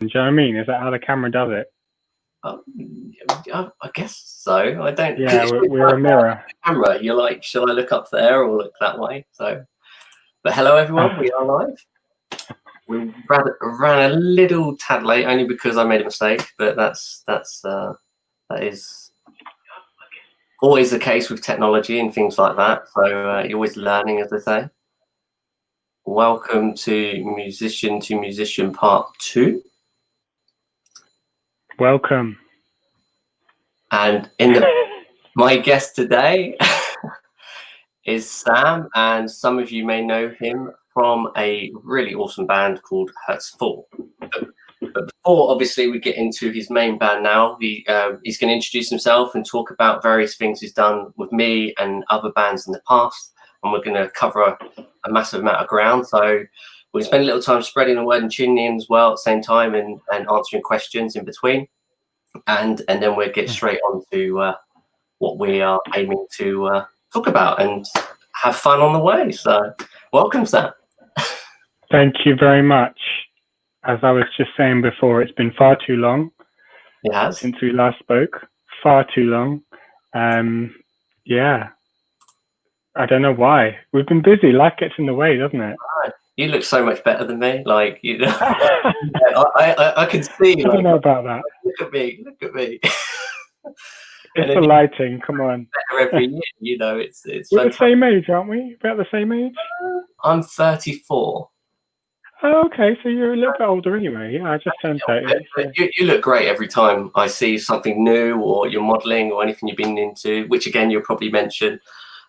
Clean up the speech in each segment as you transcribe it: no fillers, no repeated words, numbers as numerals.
Do you know what I mean? Is that how the camera does it? I guess so. I don't. Yeah, we're a mirror. Camera. You're like, shall I look up there or look that way? So, but hello everyone. We are live. We ran a little tad late, only because I made a mistake. But that is always the case with technology and things like that. So you're always learning, as they say. Welcome to Musician Part 2. Welcome. And my guest today is Sam, and some of you may know him from a really awesome band called Hurtsfall. But before, obviously, we get into his main band now, he's going to introduce himself and talk about various things he's done with me and other bands in the past. And we're going to cover a massive amount of ground. So we'll spend a little time spreading the word and tuning in as well at the same time, and answering questions in between. And then we'll get straight on to what we are aiming to talk about and have fun on the way. So welcome, Sam. Thank you very much. As I was just saying before, it's been far too long since we last spoke. Far too long. Yeah. I don't know why. We've been busy. Life gets in the way, doesn't it? You look so much better than me. Like, you know, I can see. I don't know about that. Look at me. Look at me. It's the lighting. Come on. Better every year, you know. It's. We're the same age, aren't we? About the same age. I'm 34. Oh, okay. So you're a little bit older anyway. Yeah, I just turned 30. So. You look great every time I see something new, or you're modelling, or anything you've been into. Which again, you'll probably mention.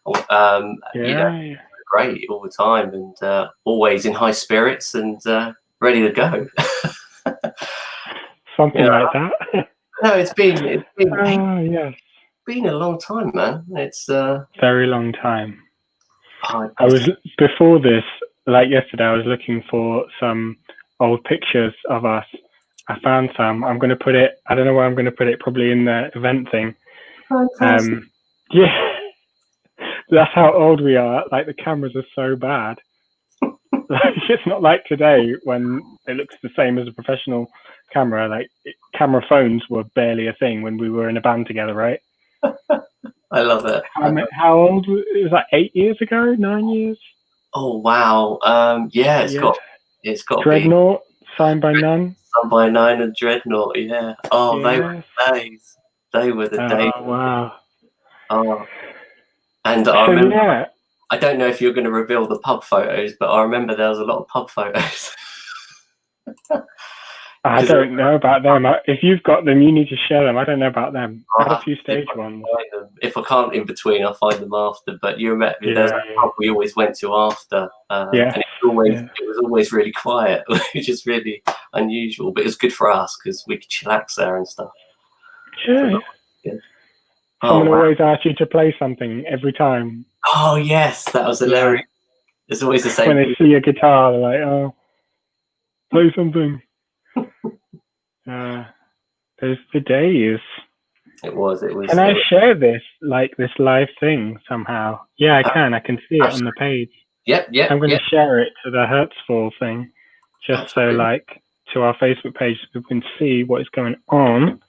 You know, great all the time, and always in high spirits and ready to go. Something like that. No, it's been yes. Been a long time, man. It's very long time. I was before this, like yesterday, I was looking for some old pictures of us. I found some. I'm going to put it. I don't know where I'm going to put it. Probably in the event thing. Yeah. That's how old we are. Like, the cameras are so bad. Like, it's not like today when it looks the same as a professional camera. Like, camera phones were barely a thing when we were in a band together, right? I love it. How old? It was like 8 years ago, 9 years. Oh wow! Yeah, it's got Dreadnought, Signed by None. Signed by None and Dreadnought. Yeah. Oh, yes. They were the days. They were the days. Wow. Oh. And I remember, I don't know if you're going to reveal the pub photos, but I remember there was a lot of pub photos. I don't know about them. If you've got them, you need to share them. I don't know about them. I had a few stage ones. If I can't in between, I'll find them after. But you remember there's a pub we always went to after. And it was always really quiet, which is really unusual. But it was good for us because we could chillax there and stuff. Yeah. Someone always asks you to play something every time. Oh, yes. That was hilarious. It's always the same. When they see a guitar, they're like, oh, play something. Those the days. It was. Can I share this live thing somehow? Yeah, I can. I can see it on the page. Yep. I'm going to share it to the Hurtsfall thing, just so to our Facebook page, so we can see what is going on.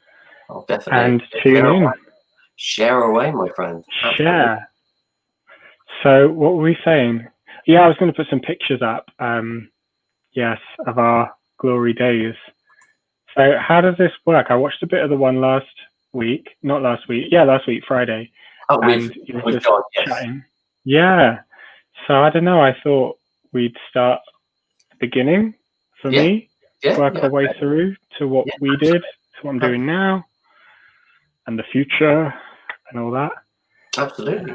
Oh, definitely. And tune in. Share away, my friend. Share. So what were we saying? Yeah, I was going to put some pictures up. Yes, of our glory days. So how does this work? I watched a bit of the one last week, Friday. Oh, we've gone, yes. Chatting. Yeah. So I don't know. I thought we'd start at the beginning for me, work our way through to what we did, to what I'm doing now, and the future, and all that. Absolutely.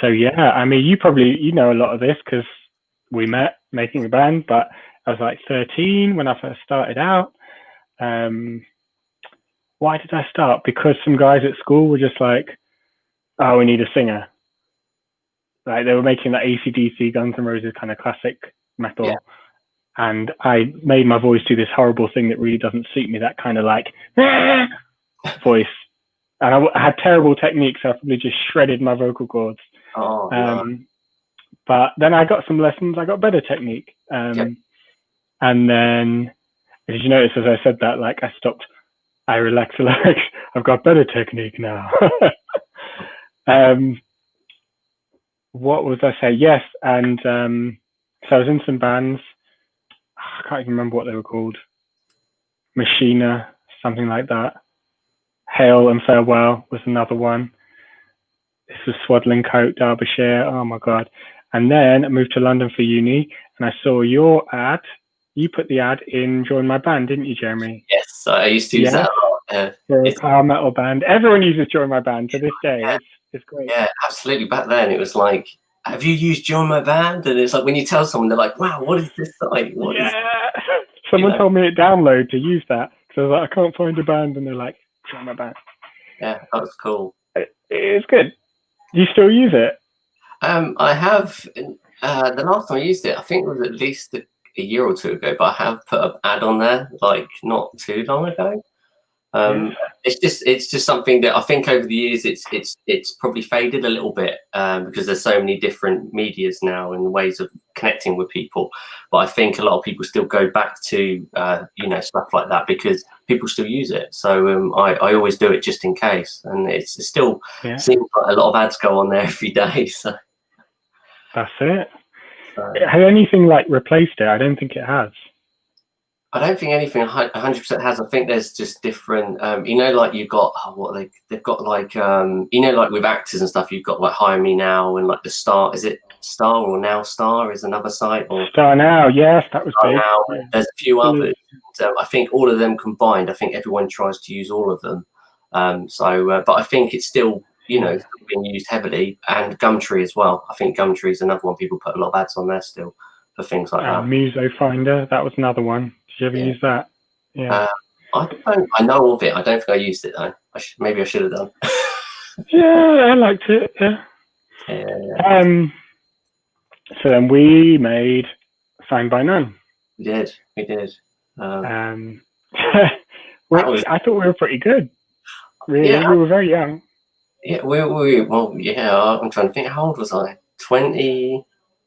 So yeah, I mean, you know a lot of this because we met making a band, but I was like 13 when I first started out. Why did I start? Because some guys at school were just like, oh, we need a singer. Like, they were making that AC/DC Guns N' Roses kind of classic metal. Yeah. And I made my voice do this horrible thing that really doesn't suit me, that kind of like voice. And I had terrible technique, so I probably just shredded my vocal cords. But then I got some lessons. I got better technique. And then Did you notice as I said that, like I stopped, I relaxed, like I've got better technique now. What was I say? Yes, and so I was in some bands. I can't even remember what they were called. Machina, something like that. Hail and Farewell was another one. This was Swaddling Coat, Derbyshire. Oh my God. And then I moved to London for uni and I saw your ad. You put the ad in Join My Band, didn't you, Jeremy? Yes, I used to use that a lot. For a power metal band. Everyone uses Join My Band to this day. Yeah. It's great. Yeah, absolutely. Back then it was like, have you used Join My Band? And it's like when you tell someone, they're like, wow, what is this site? Someone told me it download to use that. So I was like, I can't find a band. And they're like, Join My Band. Yeah, that was cool. It's good. Do you still use it? I have. The last time I used it, I think it was at least a year or two ago, but I have put an ad on there like not too long ago. It's just something that I think over the years it's probably faded a little bit because there's so many different medias now and ways of connecting with people. But I think a lot of people still go back to stuff like that because people still use it. So I always do it just in case, and it still seems like a lot of ads go on there every day. So that's it. Has anything like replaced it? I don't think it has. I don't think anything 100% has. I think there's just different, like you've got they've got like, like with actors and stuff, you've got like Hire Me Now and like the Star. Is it Star or Now Star is another site? Or Star Now, yes, that was big. Now. Yeah. There's a few others. I think all of them combined. I think everyone tries to use all of them. But I think it's still, still being used heavily, and Gumtree as well. I think Gumtree is another one people put a lot of ads on there still for things like that. Muso Finder, that was another one. Did you ever use that? Yeah. I know of it. I don't think I used it though. Maybe I should have done. Yeah, I liked it. Yeah. So then we made Signed by None. We did. I thought we were pretty good. Really, we were very young. Yeah, I'm trying to think. How old was I? 20?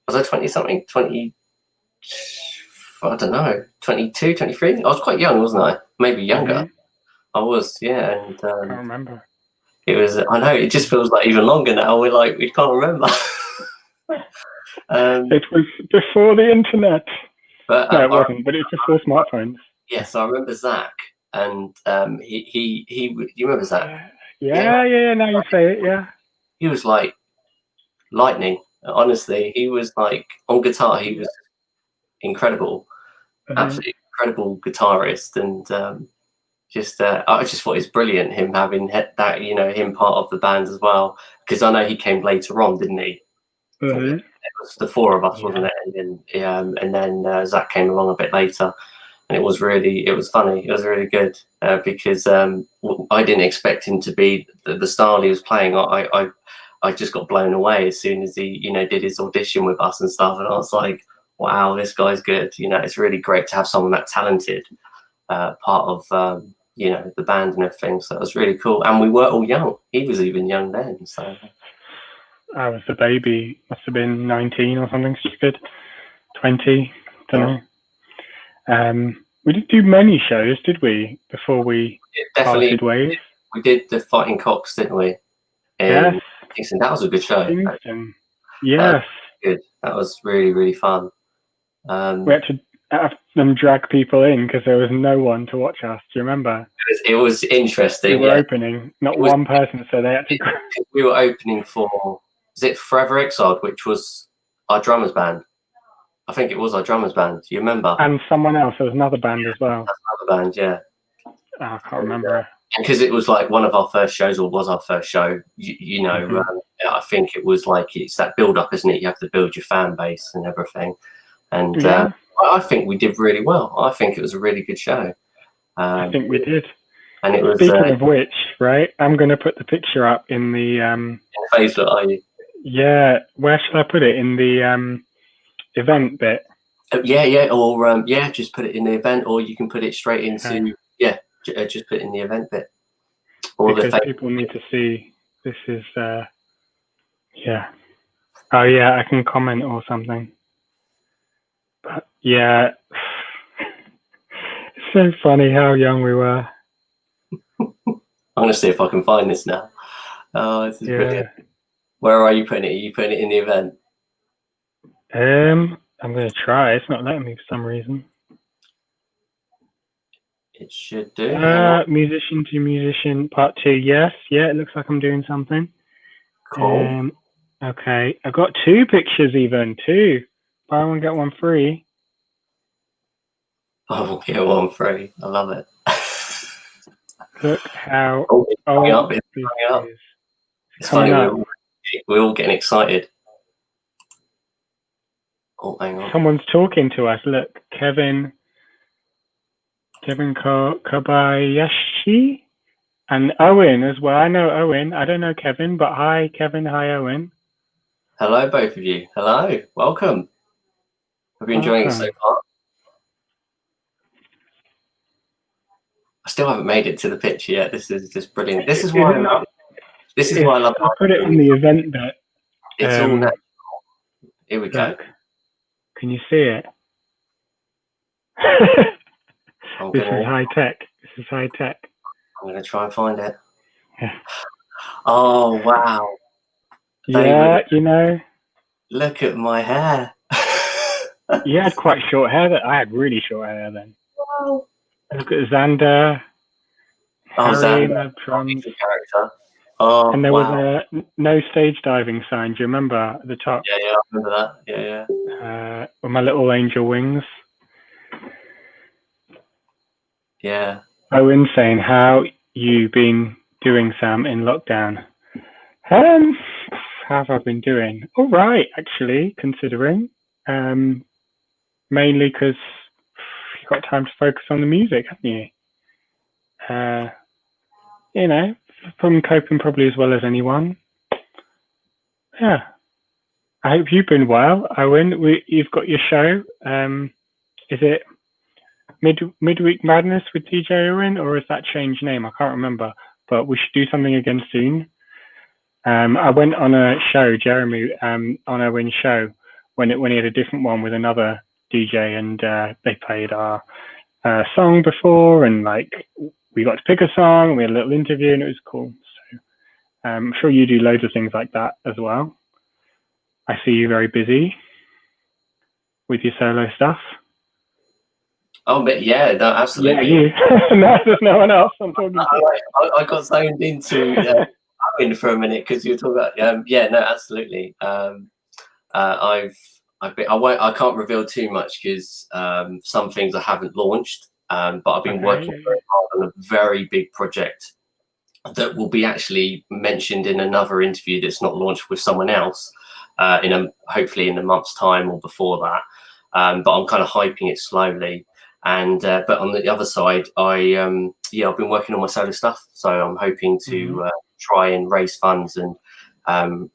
Was I 20 something? 20? I don't know. 22, 23? I was quite young, wasn't I? Maybe younger. Mm-hmm. I was, yeah. And I can't remember. It was. I know. It just feels like even longer now. We're like we can't remember. It was before the internet. But no, it wasn't. But it was before smartphones. Yes, I remember Zach, and he. You remember Zach? Yeah. Now you say it, yeah. He was like lightning. Honestly, he was like on guitar. He was incredible, absolutely incredible guitarist, and I just thought it's brilliant him having that, him part of the band as well, because I know he came later on, didn't he? Mm-hmm. It was the four of us, wasn't it? And then Zach came along a bit later, and it was funny. It was really good because I didn't expect him to be the style he was playing. I just got blown away as soon as he, did his audition with us and stuff, and I was like, wow, this guy's good. It's really great to have someone that talented part of the band and everything. So it was really cool, and we were all young. He was even young then, so. I was a baby, must have been 19 or something stupid, 20, don't know. We didn't do many shows, did we, before we parted ways? We did the Fighting Cocks, didn't we? Yes. Kingston. That was a good show. Kingston. Yes. Good. That was really, really fun. We had to have them drag people in because there was no one to watch us. Do you remember? It was interesting. We were opening, not one person, so they had to. We were opening for. Is it Forever Exiled, which was our drummers band? I think it was our drummers band. Do you remember? And someone else. There was another band as well. Another band, yeah. Oh, I can't remember. Because it was like one of our first shows, or was our first show. I think it was like it's that build-up, isn't it? You have to build your fan base and everything. And I think we did really well. I think it was a really good show. I think we did. And it was. Speaking of which, right? I'm going to put the picture up in the. In Facebook, are you? Yeah. Where should I put it? In the event bit. Yeah. Or just put it in the event, or you can put it straight into just put it in the event bit. Or because people need to see. This is. Yeah. Oh yeah, I can comment or something. But yeah, So funny how young we were. I'm gonna see if I can find this now. Oh, this is brilliant. Where are you putting it? Are you putting it in the event? I'm gonna try. It's not letting me for some reason. It should do. Hang on. Musician to musician, part 2. Yes, yeah. It looks like I'm doing something. Cool. Okay, I got 2 pictures, even 2. Buy one get one free. Oh, get one free. I love it. Look how it's coming up. It's funny. We're all getting excited. Oh, hang on. Someone's talking to us. Look, Kevin Kobayashi and Owen as well. I know Owen. I don't know Kevin, but hi, Kevin. Hi, Owen. Hello, both of you. Hello. Welcome. Have you enjoying it so far? I still haven't made it to the picture yet. This is just brilliant. This is why I love it. This is why I love it. I put it on the event bit. It's all natural. Here we go. Can you see it? This is high tech. I'm going to try and find it. Yeah. Oh, wow. Yeah, you know. Look at my hair. You had quite short hair. I had really short hair then. Wow. Look at Xander. Harry, Xander. Drums. Character. Oh, and there was a no stage diving sign. Do you remember at the top? Yeah, I remember that. Yeah. With my little angel wings. Yeah. Owen saying, how you been doing, Sam, in lockdown? How have I been doing? All right, actually, considering. Mainly because you've got time to focus on the music, haven't you? You know, from coping probably as well as anyone. Yeah. I hope you've been well, Owen. You've got your show. Is it Midweek Madness with DJ Owen, or has that changed name? I can't remember, but we should do something again soon. I went on a show, Jeremy, on Owen's show, when he had a different one with another DJ, and they played our song before, and like we got to pick a song, and we had a little interview, and it was cool. So I'm sure you do loads of things like that as well. I see you very busy with your solo stuff. Oh, but yeah, no, absolutely. Yeah, you. No, there's no one else I'm talking to. I got zoned into Owen for a minute because you were talking about. Yeah, no, absolutely. I can't reveal too much because some things I haven't launched. But I've been working very hard on a very big project that will be actually mentioned in another interview that's not launched with someone else hopefully in a month's time or before that. But I'm kind of hyping it slowly. And but on the other side, I've been working on my solo stuff, so I'm hoping to try and raise funds and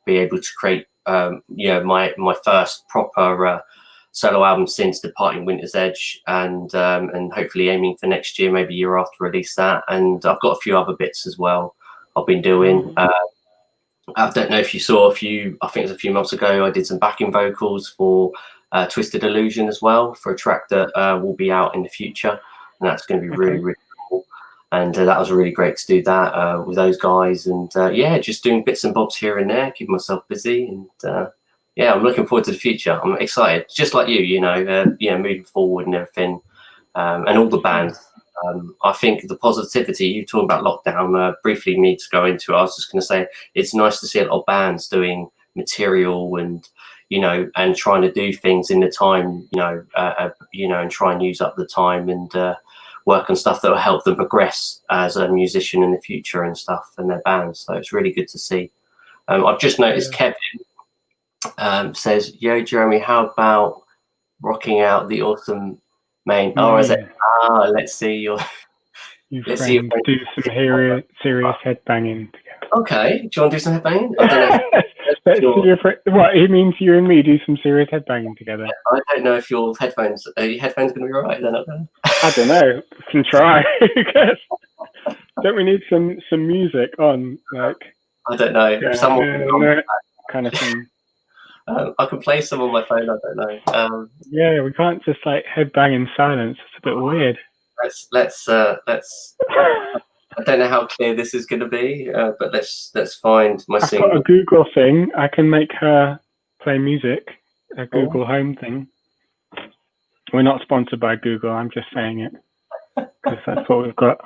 be able to create my first proper solo album since departing Winter's Edge, and hopefully aiming for next year, maybe year after, release that. And I've got a few other bits as well I've been doing. I don't know if you saw I think it was a few months ago, I did some backing vocals for Twisted Illusion as well, for a track that will be out in the future, and that's going to be really, really cool. And that was really great to do that with those guys, and just doing bits and bobs here and there, keeping myself busy, and I'm looking forward to the future. I'm excited, just like you, moving forward and everything, and all the bands. I think the positivity, you talking about lockdown, briefly need to go into it. I was just going to say, it's nice to see a lot of bands doing material and and trying to do things in the time, and try and use up the time and work on stuff that will help them progress as a musician in the future and stuff, and their bands. So it's really good to see. I've just noticed Kevin says, "Yo, Jeremy, how about rocking out the awesome main?" Oh, is it? Let's see your. Let's see if do some serious headbanging together. Okay, do you want to do some headbanging? I don't know. Let's see if what he means, you and me do some serious headbanging together. I don't know if your headphones going to be alright. They're not going. I don't know. We can try. Don't we need some music on, like? I don't know. Someone kind of thing. I can play some on my phone. I don't know. Yeah, we can't just like headbang in silence. It's a bit weird. let's. I don't know how clear this is going to be, but let's find my single. I've got a Google thing. I can make her play music. A Google Home thing. We're not sponsored by Google. I'm just saying it because that's what we've got.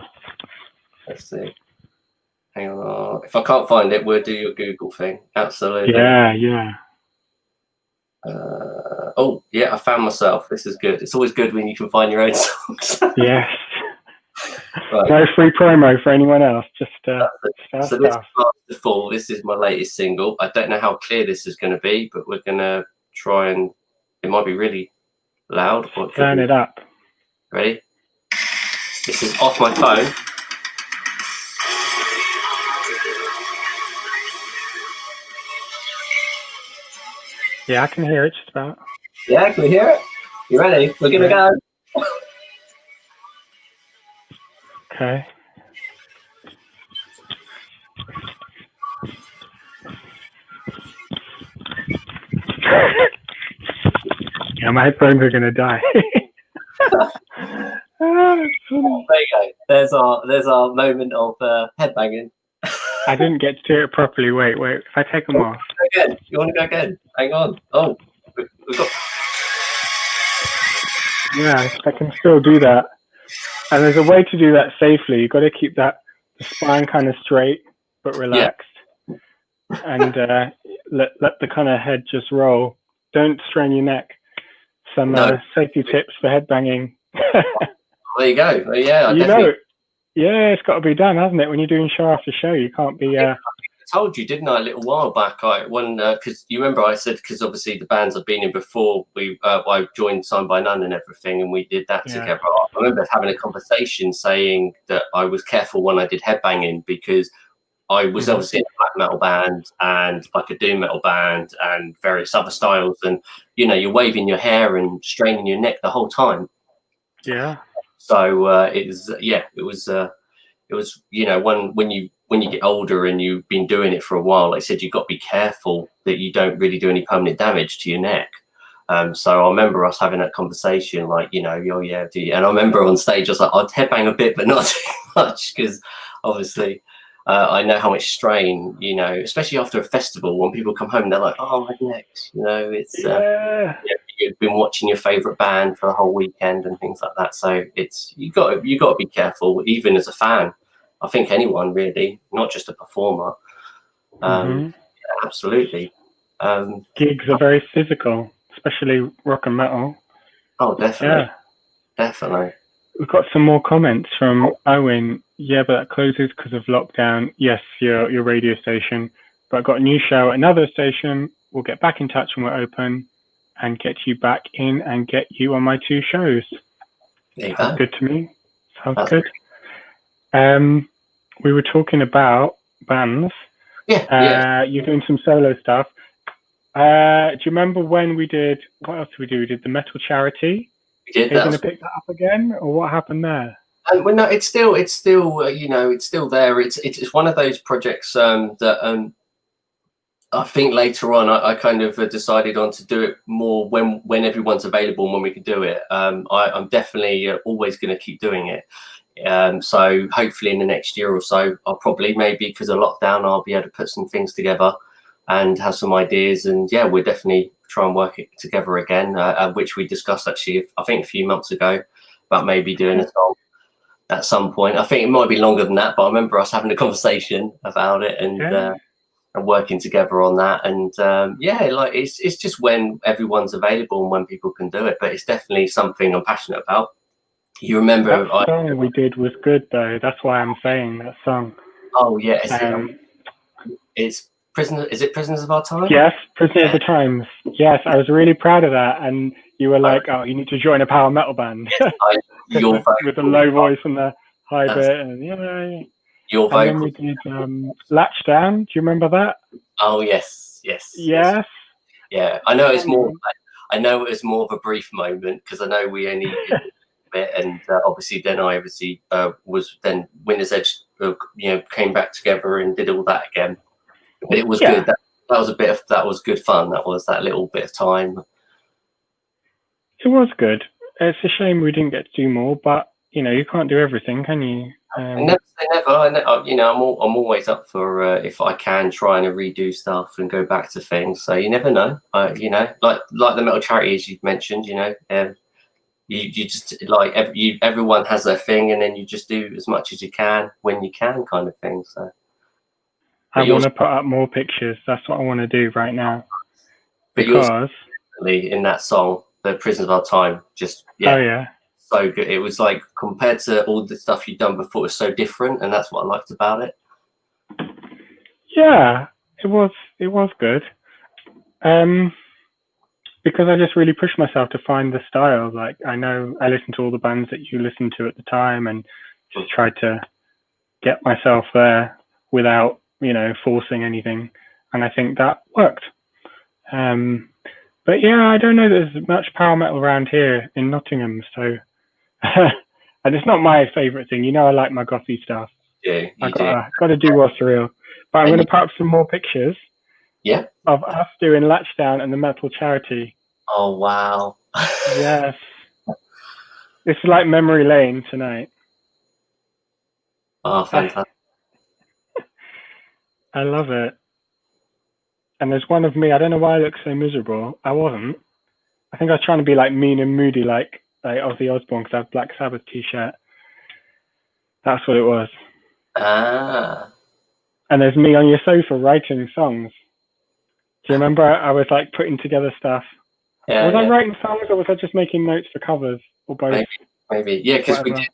Let's see. Hang on. If I can't find it, we'll do your Google thing. Absolutely. Yeah. Oh, yeah, I found myself. This is good. It's always good when you can find your own songs. Yes. Right. No free promo for anyone else. Just so this is Hurtsfall. This is my latest single. I don't know how clear this is going to be, but we're going to try and it might be really loud. Turn it up. Ready? This is off my phone. Yeah, I can hear it just about. Yeah, can we hear it? You ready? We're going to go. Okay. Yeah, my headphones are gonna die. There you go. There's our moment of headbanging. I didn't get to do it properly. Wait. If I take them off. Again. You want to go again? Hang on. Oh, we've got. Yeah, I can still do that. And there's a way to do that safely. You've got to keep the spine kind of straight but relaxed, and let the kind of head just roll. Don't strain your neck. Some safety tips for headbanging. There you go. Well, yeah, it's got to be done, hasn't it? When you're doing show after show, you can't be. I told you, didn't I, a little while back? Because you remember I said because obviously the bands I've been in before, I joined Signed by None and everything, and we did that together. I remember having a conversation saying that I was careful when I did headbanging because I was obviously in a black metal band and like a doom metal band and various other styles, and you're waving your hair and straining your neck the whole time. Yeah. So it was when you get older and you've been doing it for a while, like I said, you've got to be careful that you don't really do any permanent damage to your neck. So I remember us having that conversation, like, and I remember on stage I was like, I'd headbang a bit, but not too much, because obviously I know how much strain, especially after a festival, when people come home, they're like, oh, my neck, it's you've been watching your favorite band for a whole weekend and things like that. So it's you got to be careful, even as a fan. I think anyone really, not just a performer. Absolutely. Gigs are very physical, especially rock and metal. Oh, definitely. Definitely. We've got some more comments from Owen. Yeah, but that closes because of lockdown. Yes, your radio station. But I've got a new show at another station. We'll get back in touch when we're open and get you back in and get you on my 2 shows. Sounds good to me. Sounds good. We were talking about bands. You're doing some solo stuff. Do you remember when we did, what else did we do? We did the metal charity. We did. Are you going to pick that up again, or what happened there? Well, no, it's still it's still there. It's one of those projects that I think later on I kind of decided on to do it more when everyone's available and when we can do it. I'm definitely always going to keep doing it. So hopefully in the next year or so, I'll probably, maybe because of lockdown, I'll be able to put some things together and have some ideas. And yeah, we'll definitely try and work it together again, which we discussed actually, I think a few months ago, about maybe doing a song at some point. I think it might be longer than that, but I remember us having a conversation about it and working together on that. And like it's just when everyone's available and when people can do it. But it's definitely something I'm passionate about. You remember that song we did was good though. That's why I'm saying that song. Oh yeah, it's Prisoners. Is it Prisoners of Our Time? Yes, Prisoners of the Times. Yes, I was really proud of that. And you were like, "Oh, you need to join a power metal band." With the low voice and the high bit, and your vocal. And then we did Latch Down. Do you remember that? Oh yes. Yeah, I know it's more. I know it was more of a brief moment because I know we only. Bit, and obviously then I was then Winner's Edge came back together and did all that again, but it was good. That was good fun. That was that little bit of time. It was good. It's a shame we didn't get to do more, but you can't do everything, can you? Never say never. I'm always up for if I can try and redo stuff and go back to things. So you never know. Like the metal charities you've mentioned. You just like everyone has their thing, and then you just do as much as you can when you can, kind of thing. So I want to put up more pictures. That's what I want to do right now. But because in that song, "The Prisoners of Our Time," just oh yeah, so good. It was like compared to all the stuff you've done before, it was so different, and that's what I liked about it. Yeah, it was good. Because I just really pushed myself to find the style. Like I know I listened to all the bands that you listened to at the time, and just tried to get myself there without forcing anything, and I think that worked. But yeah, I don't know. There's much power metal around here in Nottingham, so and it's not my favorite thing. I like my gothy stuff. Yeah, I gotta do what's real. But I'm gonna put up some more pictures. Yeah. Of us doing Latchdown and the Metal Charity. Oh wow. Yes. It's like memory lane tonight. Oh, fantastic. I love it. And there's one of me. I don't know why I look so miserable. I wasn't. I think I was trying to be like mean and moody, like Ozzy Osbourne, because I have Black Sabbath t-shirt. That's what it was. Ah. And there's me on your sofa writing songs. Do you remember? I was like putting together stuff. Yeah, was I writing songs, or was I just making notes for covers, or both? Maybe. Yeah, because we did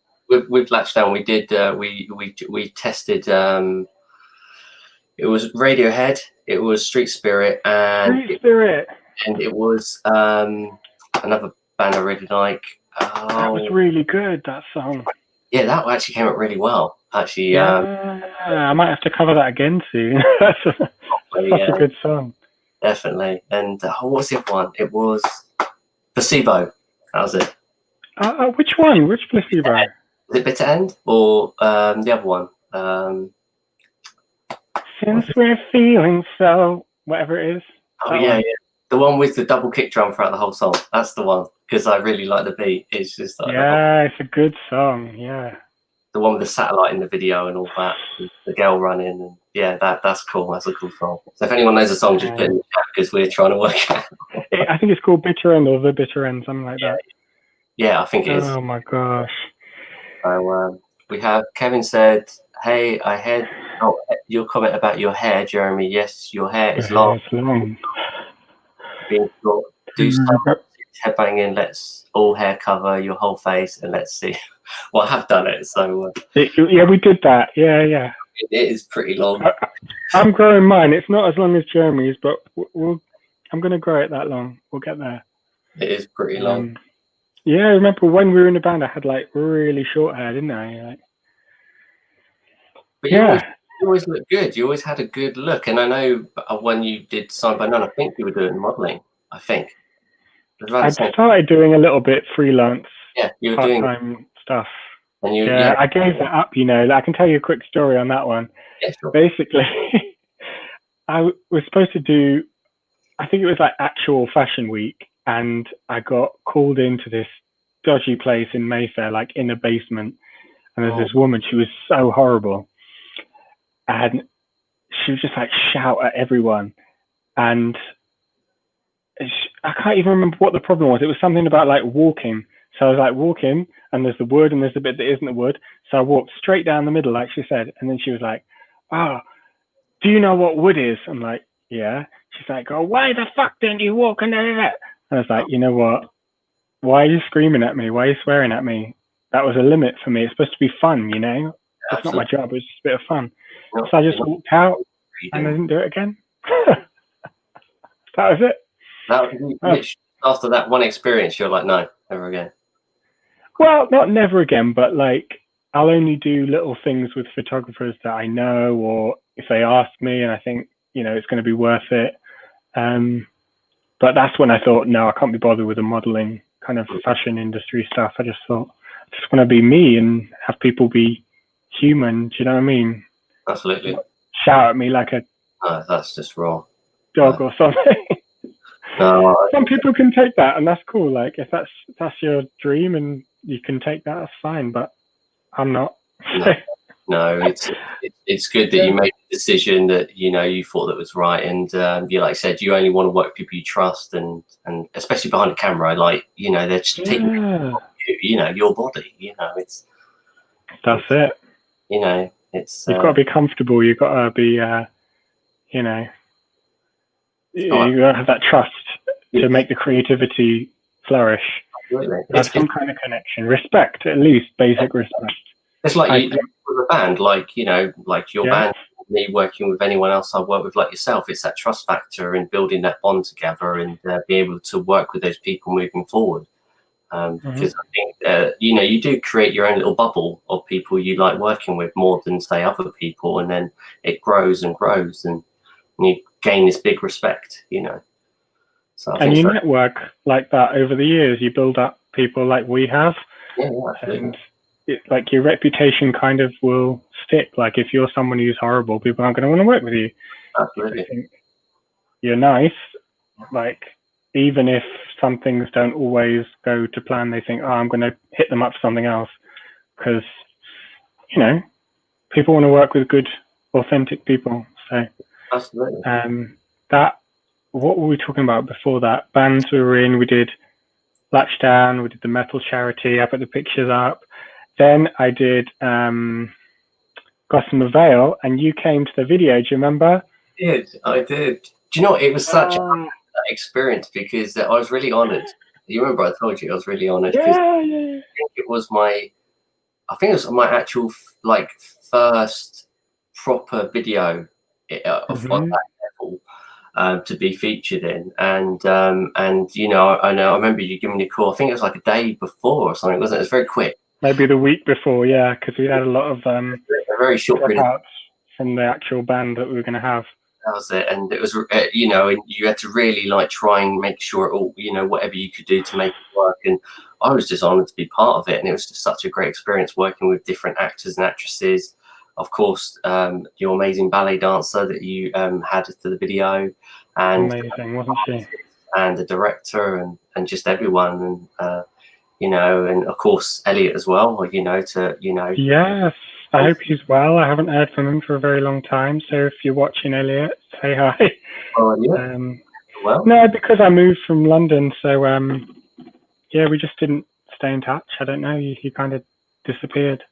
with Latchdown. We did. We tested. It was Radiohead. It was Street Spirit, and it was another band I really like. Oh, that was really good. That song. Yeah, that actually came out really well. Actually, yeah, I might have to cover that again soon. That's such a good song. Definitely. And what's the other one? It was Placebo. That was it. Which one? Which Placebo? Is it Bitter End or the other one? Since we're feeling so, whatever it is. Oh yeah, the one with the double kick drum throughout the whole song. That's the one, because I really like the beat. It's just like it's a good song. Yeah. The one with the satellite in the video and all that, the girl running, and that's cool. That's a cool song. So if anyone knows a song, just put it in the chat, because we're trying to work out. I think it's called Bitter End or The Bitter End, something like that. Yeah, I think it is. Oh my gosh. So we have Kevin said, "Hey, I heard your comment about your hair, Jeremy. Yes, your hair is long. It's long. Being short. Do some headbanging. Let's all hair cover your whole face, and let's see." Well, I have done it, so we did that. Yeah. It is pretty long. I'm growing mine. It's not as long as Jeremy's, but I'm going to grow it that long. We'll get there. It is pretty long. Yeah, I remember when we were in the band, I had like really short hair, didn't I? But you always looked good. You always had a good look. And I know when you did Signed by None, I think you were doing modelling, I think. I started doing a little bit freelance, you were part-time stuff. And I gave that up, I can tell you a quick story on that one. Yeah, sure. Basically, I was supposed to do, I think it was like actual fashion week, and I got called into this dodgy place in Mayfair, like in a basement. And there's this woman, she was so horrible. And she would just like shout at everyone. And I can't even remember what the problem was. It was something about like walking. So I was like walking, and there's the wood and there's the bit that isn't the wood. So I walked straight down the middle, like she said. And then she was like, "Oh, do you know what wood is?" I'm like, "Yeah." She's like, "Oh, why the fuck didn't you walk?" And I was like, "You know what? Why are you screaming at me? Why are you swearing at me? That was a limit for me. It's supposed to be fun, It's not my job. It's just a bit of fun." So I just walked out, and I didn't do it again. That was it. After that one experience, you're like, no, never again. Well, not never again, but like I'll only do little things with photographers that I know, or if they ask me and I think, it's going to be worth it. But that's when I thought, no, I can't be bothered with the modeling kind of fashion industry stuff. I just thought, I just want to be me and have people be human. Do you know what I mean? Absolutely. Shout at me like a that's just wrong. Dog or something. No, some people can take that, and that's cool. Like if that's your dream and you can take that as fine, but I'm not. No, it's good that you made the decision that you thought that was right, and you, like I said, you only want to work with people you trust, and especially behind the camera, like they're just taking your body. It's that's it. It's you've got to be comfortable. You've got to be you got to have that trust to make the creativity flourish. Absolutely. Have some kind of connection, respect, at least basic respect. It's like you with a band, like your band, me working with anyone else I work with, like yourself. It's that trust factor and building that bond together, and be able to work with those people moving forward. Because I think you do create your own little bubble of people you like working with more than say other people, and then it grows and grows, and you gain this big respect. So and you network like that over the years. You build up people like we have, and like your reputation kind of will stick. Like if you're someone who's horrible, people aren't going to want to work with you. Absolutely. If they think you're nice, like even if some things don't always go to plan, they think, oh, I'm going to hit them up for something else, because people want to work with good, authentic people. So absolutely. That, what were we talking about before that? Bands we were in, we did Latchdown, we did the metal charity, I put the pictures up. Then I did Gossamer Veil, and you came to the video. Do you remember? I did. Do you know what? It was such an experience, because I was really honoured. You remember I told you I was really honoured, because I think it was my actual first proper video of that level to be featured in, and I remember you giving me a call. I think it was like a day before or something, wasn't it? It was very quick. Maybe the week before, yeah, because we had a lot of a very short dropouts from the actual band that we were going to have. That was it, and it was and you had to really try and make sure it all, whatever you could do to make it work. And I was just honoured to be part of it, and it was just such a great experience working with different actors and actresses. Of course, your amazing ballet dancer that you had to the video, and amazing, wasn't she? And the director, and just everyone, and and of course Elliot as well. Yes, I hope he's well. I haven't heard from him for a very long time, so if you're watching, Elliot, say hi. Oh yeah. No, because I moved from London, so we just didn't stay in touch. I don't know. He kind of disappeared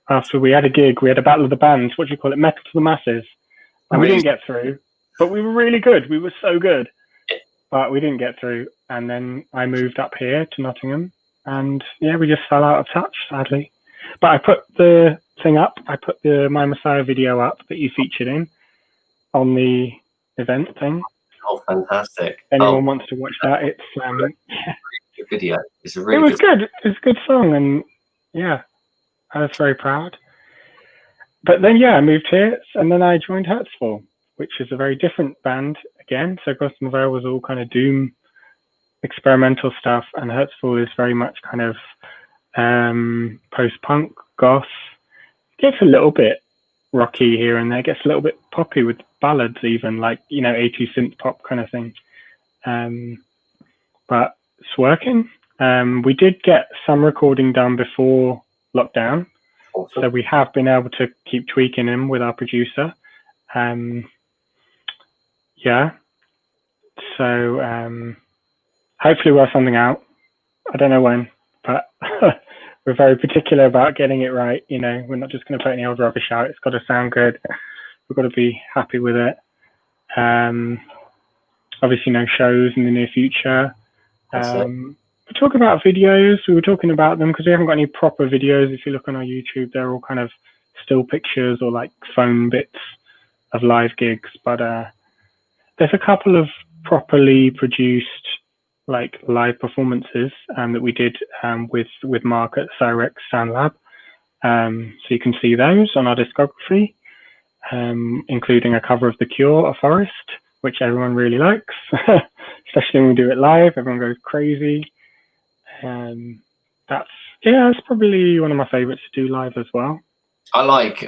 after we had a gig. We had a battle of the bands. What do you call it? Metal to the Masses, and we didn't get through. But we were really good. We were so good, but we didn't get through. And then I moved up here to Nottingham. And we just fell out of touch, sadly. But I put the thing up. I put the My Messiah video up that you featured in on the event thing. Oh, fantastic! If anyone wants to watch that, it's good video. It's a really. It was good. It was a good song, and I was very proud. But then I moved here, and then I joined Hurtsfall, which is a very different band again. So Gossamer Veil was all kind of doom, experimental stuff, and Hurtsfall is very much kind of post-punk, goth. It gets a little bit rocky here and there. It gets a little bit poppy with ballads, even 80s synth pop kind of thing. But it's working. We did get some recording done before lockdown, so we have been able to keep tweaking them with our producer. So hopefully we'll have something out. I don't know when, but we're very particular about getting it right. We're not just going to put any old rubbish out. It's got to sound good. We've got to be happy with it. Obviously no shows in the near future. We're talking about videos. We were talking about them because we haven't got any proper videos. If you look on our YouTube, they're all kind of still pictures or phone bits of live gigs. But there's a couple of properly produced live performances that we did with Mark at Cyrex Sound Lab. So you can see those on our discography, including a cover of The Cure, A Forest, which everyone really likes, especially when we do it live. Everyone goes crazy. That's probably one of my favorites to do live as well. I like,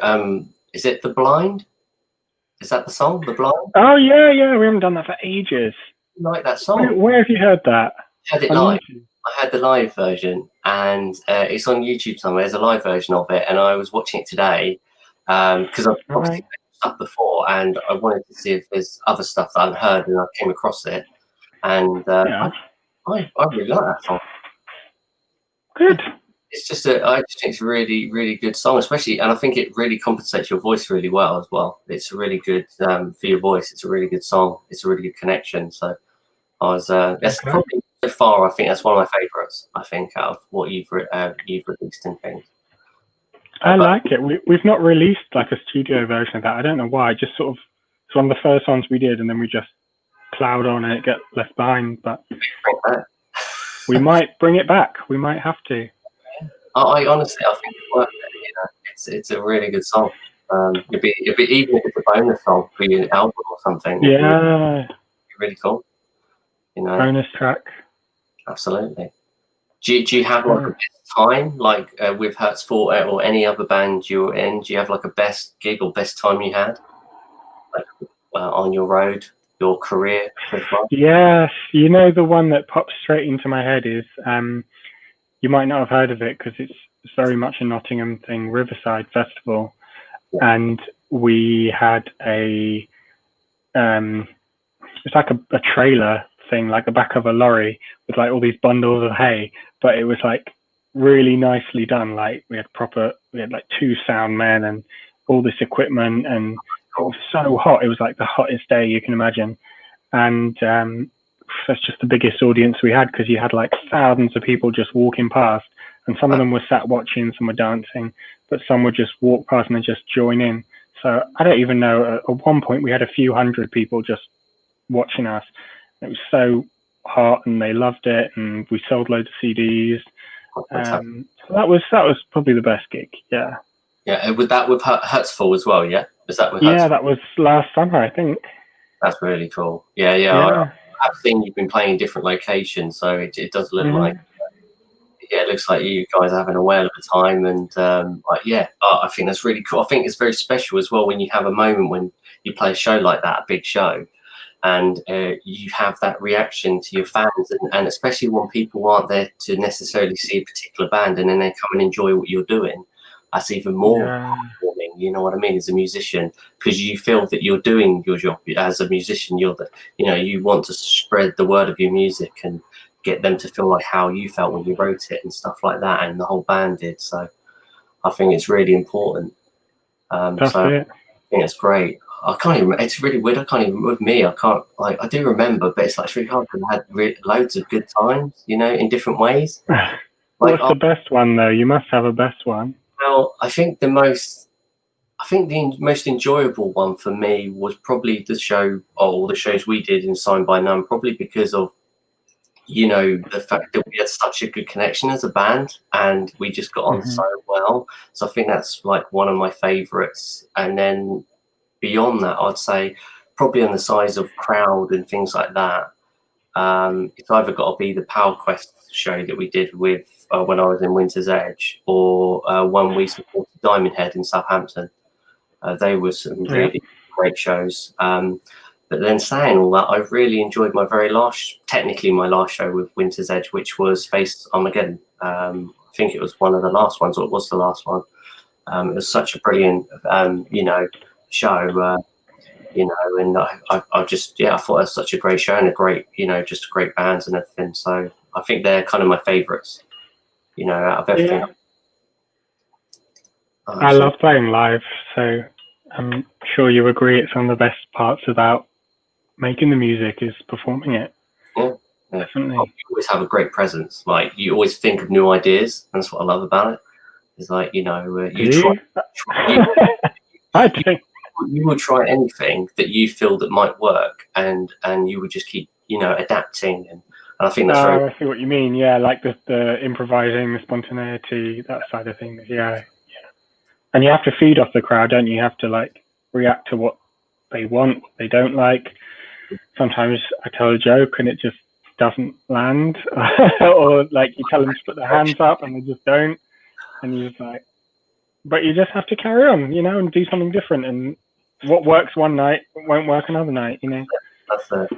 is it The Blind? Is that the song, The Blind? Oh, yeah, we haven't done that for ages. I like that song. Where have you heard that? I had it live. I had the live version. and it's on YouTube somewhere. There's a live version of it, and I was watching it today because I've obviously heard stuff before, and I wanted to see if there's other stuff that I haven't heard, and I came across it, and I really like that song. Good. It's just I just think it's a really, really good song, especially, and I think it really compensates your voice really well as well. It's a really good for your voice. It's a really good song. It's a really good connection. So I was that's probably so far. I think that's one of my favourites. I think out of what you've released and things. I like it. We've not released like a studio version of that. I don't know why. Just sort of it's one of the first ones we did, and then we just plowed on and it get left behind. But we might bring it back. We might have to. I honestly, I think it's worth it. You know, it's a really good song. It'd be even if it's a bonus song for your album or something. Yeah, it'd be really cool. You know, bonus track. Absolutely. Do you have like a best time, like with Hurtsfall or any other band you're in? Do you have like a best gig or best time you had, like on your road, your career so far? Yes, you know the one that pops straight into my head is you might not have heard of it because it's very much a Nottingham thing, Riverside Festival. Yeah. And we had it's like a trailer thing, like the back of a lorry with like all these bundles of hay, but it was like really nicely done. Like we had like 2 sound men and all this equipment, and it was so hot. It was like the hottest day you can imagine. And that's just the biggest audience we had because you had like thousands of people just walking past, and some of them were sat watching, some were dancing, but some would just walk past and then just join in. So I don't even know, at one point we had a few hundred people just watching us. It was so hot and they loved it, and we sold loads of CDs. So that was probably the best gig. Yeah. Yeah, with Hurtsfall as well. Yeah, is that with Hurtsfall? Yeah, that was last summer, I think. That's really cool. Yeah. I've seen you've been playing in different locations, so it does look like it looks like you guys are having a whale of a time, and I think that's really cool. I think it's very special as well when you have a moment when you play a show like that, a big show, and you have that reaction to your fans, and especially when people aren't there to necessarily see a particular band, and then they come and enjoy what you're doing. That's even more rewarding, you know what I mean, as a musician, because you feel that you're doing your job as a musician. You want to spread the word of your music and get them to feel like how you felt when you wrote it and stuff like that, and the whole band did. So I think it's really important. That's it. I think it's great. I can't even. It's really weird. I can't even. With me, I can't. Like I do remember, but it's like it's really hard because I had loads of good times, you know, in different ways. What's the best one though? You must have a best one. Well, I think the most enjoyable one for me was probably the shows we did in Signed by None, probably because of, you know, the fact that we had such a good connection as a band and we just got on so well. So I think that's like one of my favorites. And then beyond that, I'd say probably on the size of crowd and things like that, it's either got to be the Power Quest show that we did with when I was in Winter's Edge, or one we supported Diamond Head in Southampton. They were some really great shows. But then saying all that, I really enjoyed my last show with Winter's Edge, which was Face Armageddon. I think it was one of the last ones, or it was the last one. It was such a brilliant, show. And I just, I thought it was such a great show and a great, just great bands and everything. So I think they're kind of my favourites, out of everything. Yeah. I love playing live, so I'm sure you agree it's one of the best parts about making the music is performing it. Yeah. Definitely. You always have a great presence. Like, you always think of new ideas. That's what I love about it. It's like, you will try anything that you feel that might work, and you would just keep, adapting. And I think that's very... I see what you mean. Yeah, like the improvising, the spontaneity, that side of things. Yeah. And you have to feed off the crowd, don't you? You have to like react to what they want, what they don't like. Sometimes I tell a joke and it just doesn't land, or like you tell them to put their hands up and they just don't, and you're just like, but you just have to carry on, and do something different. And what works one night won't work another night. That's it.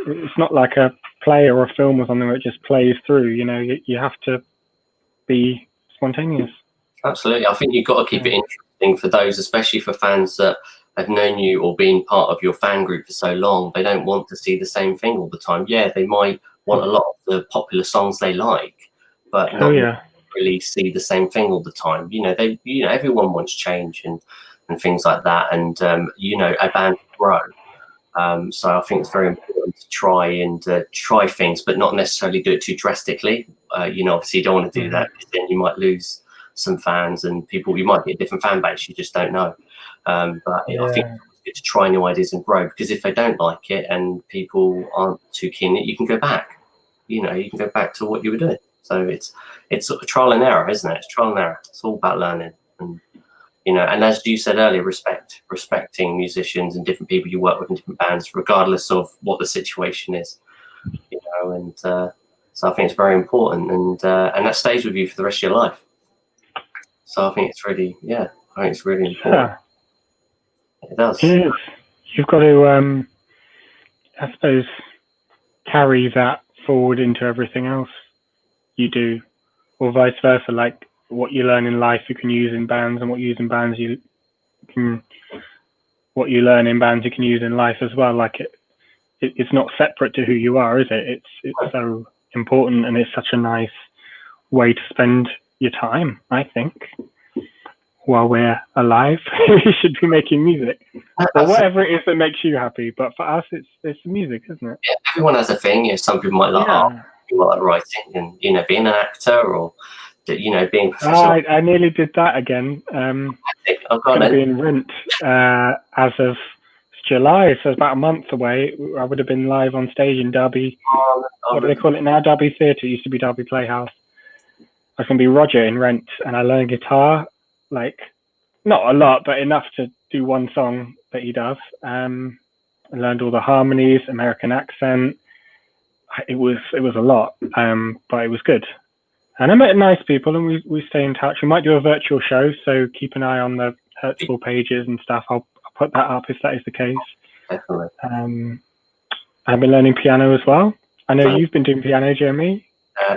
It's not like a play or a film or something where it just plays through. You have to be spontaneous. Absolutely. I think you've got to keep it interesting for those, especially for fans that have known you or been part of your fan group for so long. They don't want to see the same thing all the time. Yeah, they might want a lot of the popular songs they like, but not really see the same thing all the time. Everyone wants change and things like that. And a band grow. So I think it's very important to try and try things, but not necessarily do it too drastically. Obviously you don't want to do that, because then you might lose some fans and people. You might get a different fan base. You just don't know. I think it's good to try new ideas and grow, because if they don't like it and people aren't too keen, you can go back. You can go back to what you were doing. So it's sort of trial and error, isn't it? It's trial and error. It's all about learning. And as you said earlier, respecting musicians and different people you work with in different bands, regardless of what the situation is. So I think it's very important, and that stays with you for the rest of your life. So I think it's really, important. Yeah. It does. It is. You've got to, I suppose, carry that forward into everything else you do, or vice versa. Like, what you learn in life you can use in bands, and what you use in bands what you learn in bands you can use in life as well. Like, it's not separate to who you are, is it? It's so important, and it's such a nice way to spend your time, I think. While we're alive, we should be making music, or whatever it is that makes you happy. But for us, it's music, isn't it? Yeah, everyone has a thing. Some people might like art, people like writing, and being an actor, or being professional. I nearly did that again. I'm going to be in Rent as of July, so it's about a month away. I would have been live on stage in Derby. What do they call it now? Derby Theatre. It used to be Derby Playhouse. I was going to be Roger in Rent, and I learned guitar, like, not a lot, but enough to do one song that he does. I learned all the harmonies, American accent. It was a lot, but it was good. And I met nice people, and we stay in touch. We might do a virtual show, so keep an eye on the Hurtsfall pages and stuff. I'll put that up if that is the case. Definitely. I've been learning piano as well. I know you've been doing piano, Jeremy. Or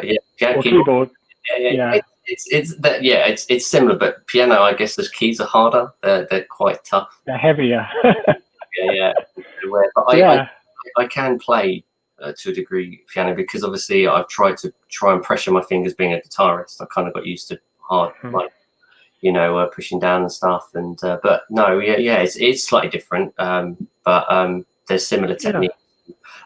keyboard. Yeah. It's similar, but piano, I guess the keys are harder. They're quite tough. They're heavier. But I can play to a degree piano, because obviously I've tried and pressure my fingers being a guitarist. I kind of got used to hard, pushing down and stuff. And but no, it's slightly different. But there's similar techniques.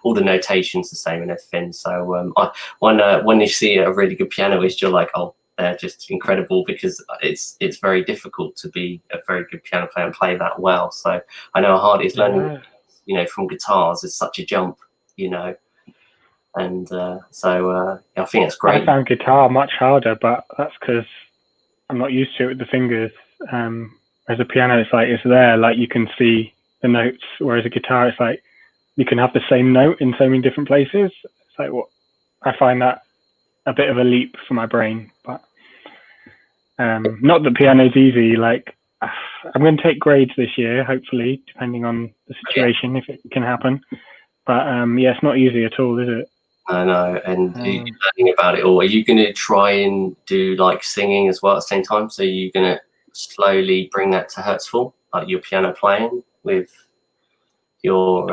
All the notations the same and everything. So when you see a really good pianist, you're like, oh, they're just incredible, because it's very difficult to be a very good piano player and play that well. So I know how hard it is learning, from guitars. It's such a jump, and so I think it's great. I found guitar much harder, but that's because I'm not used to it with the fingers. As a piano, it's like it's there, like you can see the notes, whereas a guitar, it's like you can have the same note in so many different places. It's like I find that a bit of a leap for my brain, but not that piano's easy. Like, I'm going to take grades this year, hopefully, depending on the situation, if it can happen. But it's not easy at all, is it? I know. And you're learning about it all. Are you going to try and do like singing as well at the same time? So you're going to slowly bring that to Hurtsfall, like your piano playing with your.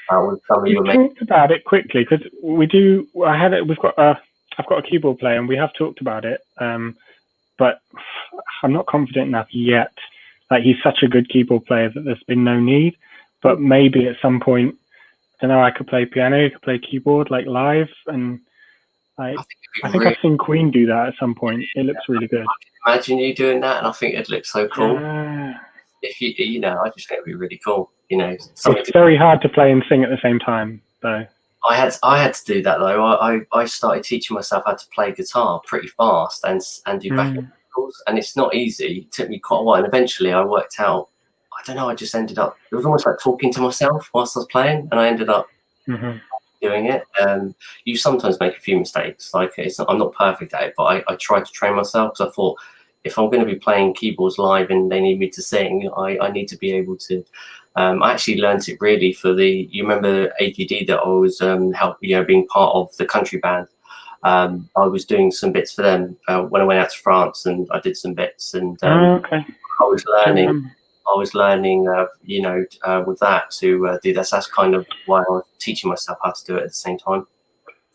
We talked about it quickly, because we do. I've got a keyboard player, and we have talked about it. But I'm not confident enough yet. Like, he's such a good keyboard player that there's been no need. But maybe at some point, I don't know, I could play piano, I could play keyboard, like, live. And I think I've seen Queen do that at some point. It looks really good. I can imagine you doing that, and I think it'd look so cool. If I just think it'd be really cool. It's very hard to play and sing at the same time, though. I had to do that though. I started teaching myself how to play guitar pretty fast and do backing vocals, and it's not easy. It took me quite a while, and eventually I worked out. I don't know. I just ended up. It was almost like talking to myself whilst I was playing, and I ended up doing it. You sometimes make a few mistakes. Like, I'm not perfect at it, but I tried to train myself, because I thought, if I'm going to be playing keyboards live and they need me to sing, I need to be able to. I actually learned it really you remember AGD that I was being part of the country band. I was doing some bits for them when I went out to France, and I did some bits, and okay. I was learning, with that to do this. That's kind of why I was teaching myself how to do it at the same time,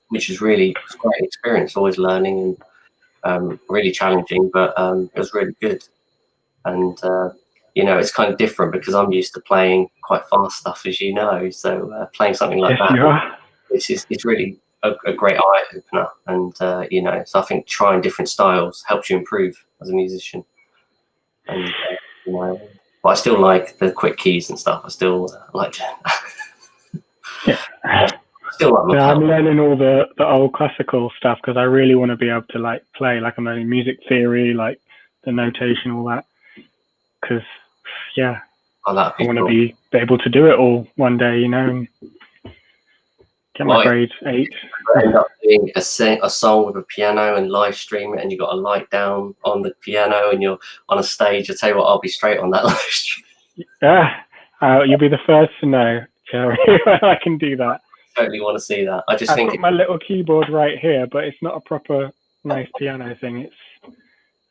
which was really a great experience. Always learning and really challenging, but it was really good. And it's kind of different because I'm used to playing quite fast stuff, as you know. So playing something like that, it's really a great eye opener. And so I think trying different styles helps you improve as a musician. And but I still like the quick keys and stuff. I still like still like my I'm learning all the old classical stuff because I really want to be able to like play. Like I'm learning music theory, like the notation, all that. Because I want to be able to do it all one day, and get my grade 8. End up doing a song with a piano and live stream it, and you've got a light down on the piano and you're on a stage. I tell you what, I'll be straight on that live stream. You'll be the first to know, Jerry. I can do that. I totally want to see that. I've got my little keyboard right here, but it's not a proper nice piano thing. It's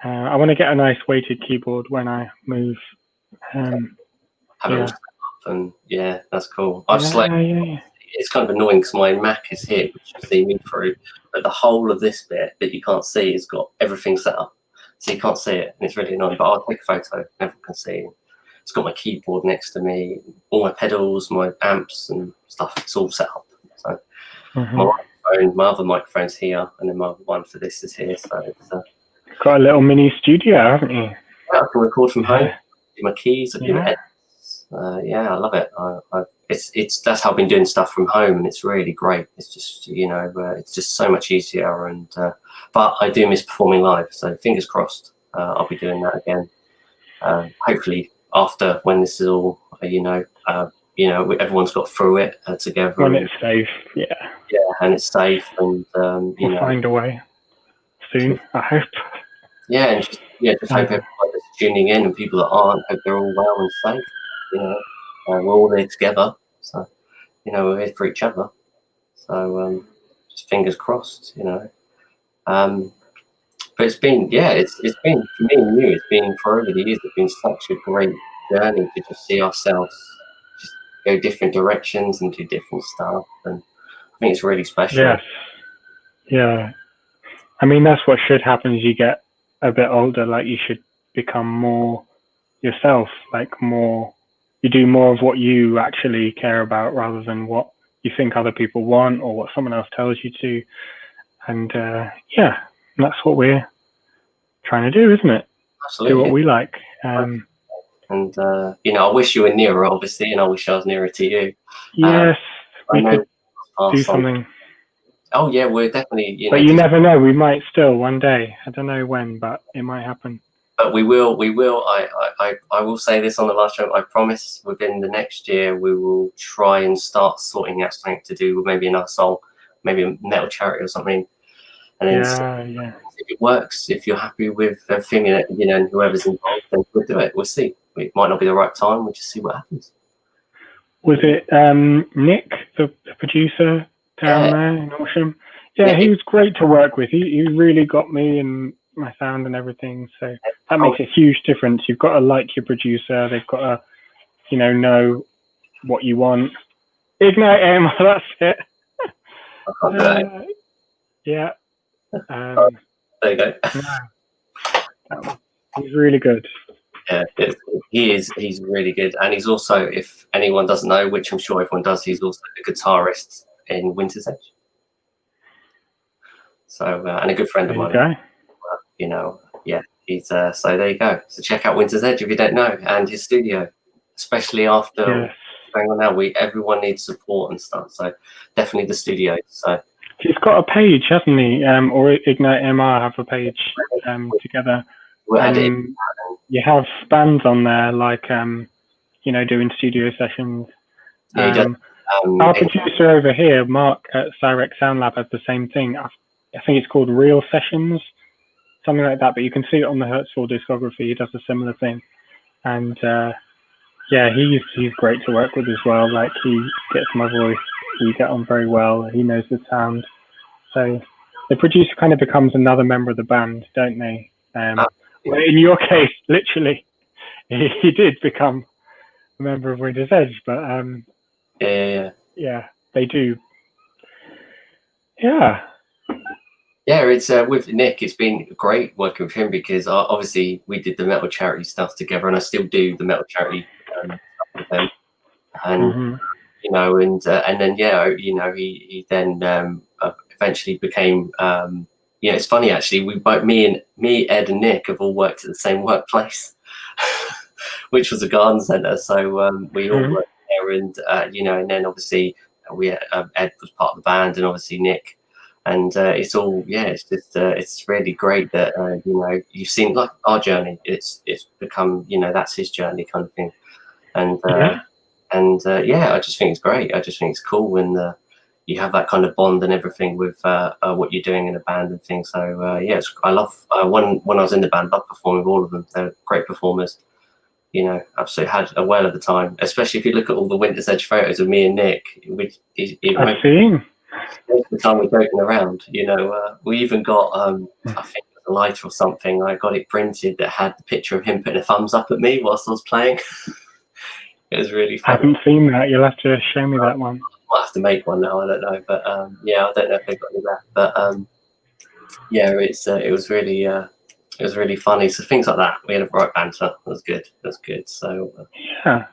I want to get a nice weighted keyboard when I move. Have it all set up, and that's cool. It's kind of annoying because my Mac is here, which you see me through, but the whole of this bit that you can't see has got everything set up, so you can't see it, and it's really annoying. But I'll take a photo, everyone can see. It's got my keyboard next to me, all my pedals, my amps and stuff. It's all set up. So my other microphone's here, and then my other one for this is here. So it's got a little mini studio, haven't you? Yeah, I can record from home. Do my keys, I do my edits. I love it. It's that's how I've been doing stuff from home, and it's really great. It's just it's just so much easier. And but I do miss performing live, so fingers crossed. I'll be doing that again. Hopefully after when this is all everyone's got through it together. When it's safe, and it's safe, and we'll find a way soon. I hope. And just hope everybody's tuning in, and people that aren't, hope they're all well and safe. We're all there together, so we're here for each other. So just fingers crossed, But it's been it's been for me and you. It's been for over the years. It's been such a great journey to just see ourselves just go different directions and do different stuff, and I think it's really special. Yes. Yeah. I mean, that's what should happen as you get a bit older. Like you should become more yourself, like you do more of what you actually care about rather than what you think other people want or what someone else tells you to. And that's what we're trying to do, isn't it? Absolutely. Do what we like. And I wish you were nearer, obviously, and I wish I was nearer to you. Yes, we could do something. Oh yeah, we're definitely. But you never know. We might still one day. I don't know when, but it might happen. But we will. I will say this on the last show. I promise within the next year we will try and start sorting out something to do with maybe another song, maybe a metal charity or something. And then if it works, if you're happy with everything, and whoever's involved, then we'll do it. We'll see. It might not be the right time. We'll just see what happens. Was it Nick, the producer down there in Horsham? Yeah, he was great to work with. He really got me and my sound and everything. So that makes a huge difference. You've got to like your producer. They've got to, know what you want. Ignite him. That's it. Yeah. There you go. He's really good. Yeah, he is. He's really good, and he's also, if anyone doesn't know, which I'm sure everyone does, he's also a guitarist in Winter's Edge. So, and a good friend of mine. Okay. He's so there you go. So check out Winter's Edge if you don't know, and his studio, especially after going on now. Everyone needs support and stuff. So definitely the studio. So he's got a page, hasn't he? Or Ignite MR have a page together. You have bands on there, like doing studio sessions. Our producer over here, Mark at Cyrec Sound Lab, has the same thing. I think it's called Real Sessions, something like that. But you can see it on the Hurtsfall discography. He does a similar thing, and he's great to work with as well. Like he gets my voice. We get on very well. He knows the sound. So the producer kind of becomes another member of the band, don't they? Yeah. Well, in your case, literally, he did become a member of Winter's Edge, but yeah, they do. Yeah. Yeah, it's with Nick. It's been great working with him because obviously we did the metal charity stuff together, and I still do the metal charity stuff with them. And you know, and then he then eventually became. It's funny actually. We both, me, Ed, and Nick have all worked at the same workplace, which was a garden centre. So we all worked there, and and then obviously Ed was part of the band, and obviously Nick. And it's all, it's just, it's really great that, you've seen like our journey. It's become, that's his journey kind of thing. And, I just think it's great. I just think it's cool when you have that kind of bond and everything with what you're doing in a band and things. So, I love, when I was in the band, I loved performing with all of them. They're great performers. Absolutely had a whale of the time, especially if you look at all the Winter's Edge photos of me and Nick. I've seen. The time we're joking around, we even got I think a lighter or something. I got it printed that had the picture of him putting a thumbs up at me whilst I was playing. It was really funny. I haven't seen that. You'll have to show me that one. I might have to make one now. I don't know, but I don't know if they got any left. But it was really funny. So things like that. We had a right banter. It was good. It was good. So yeah,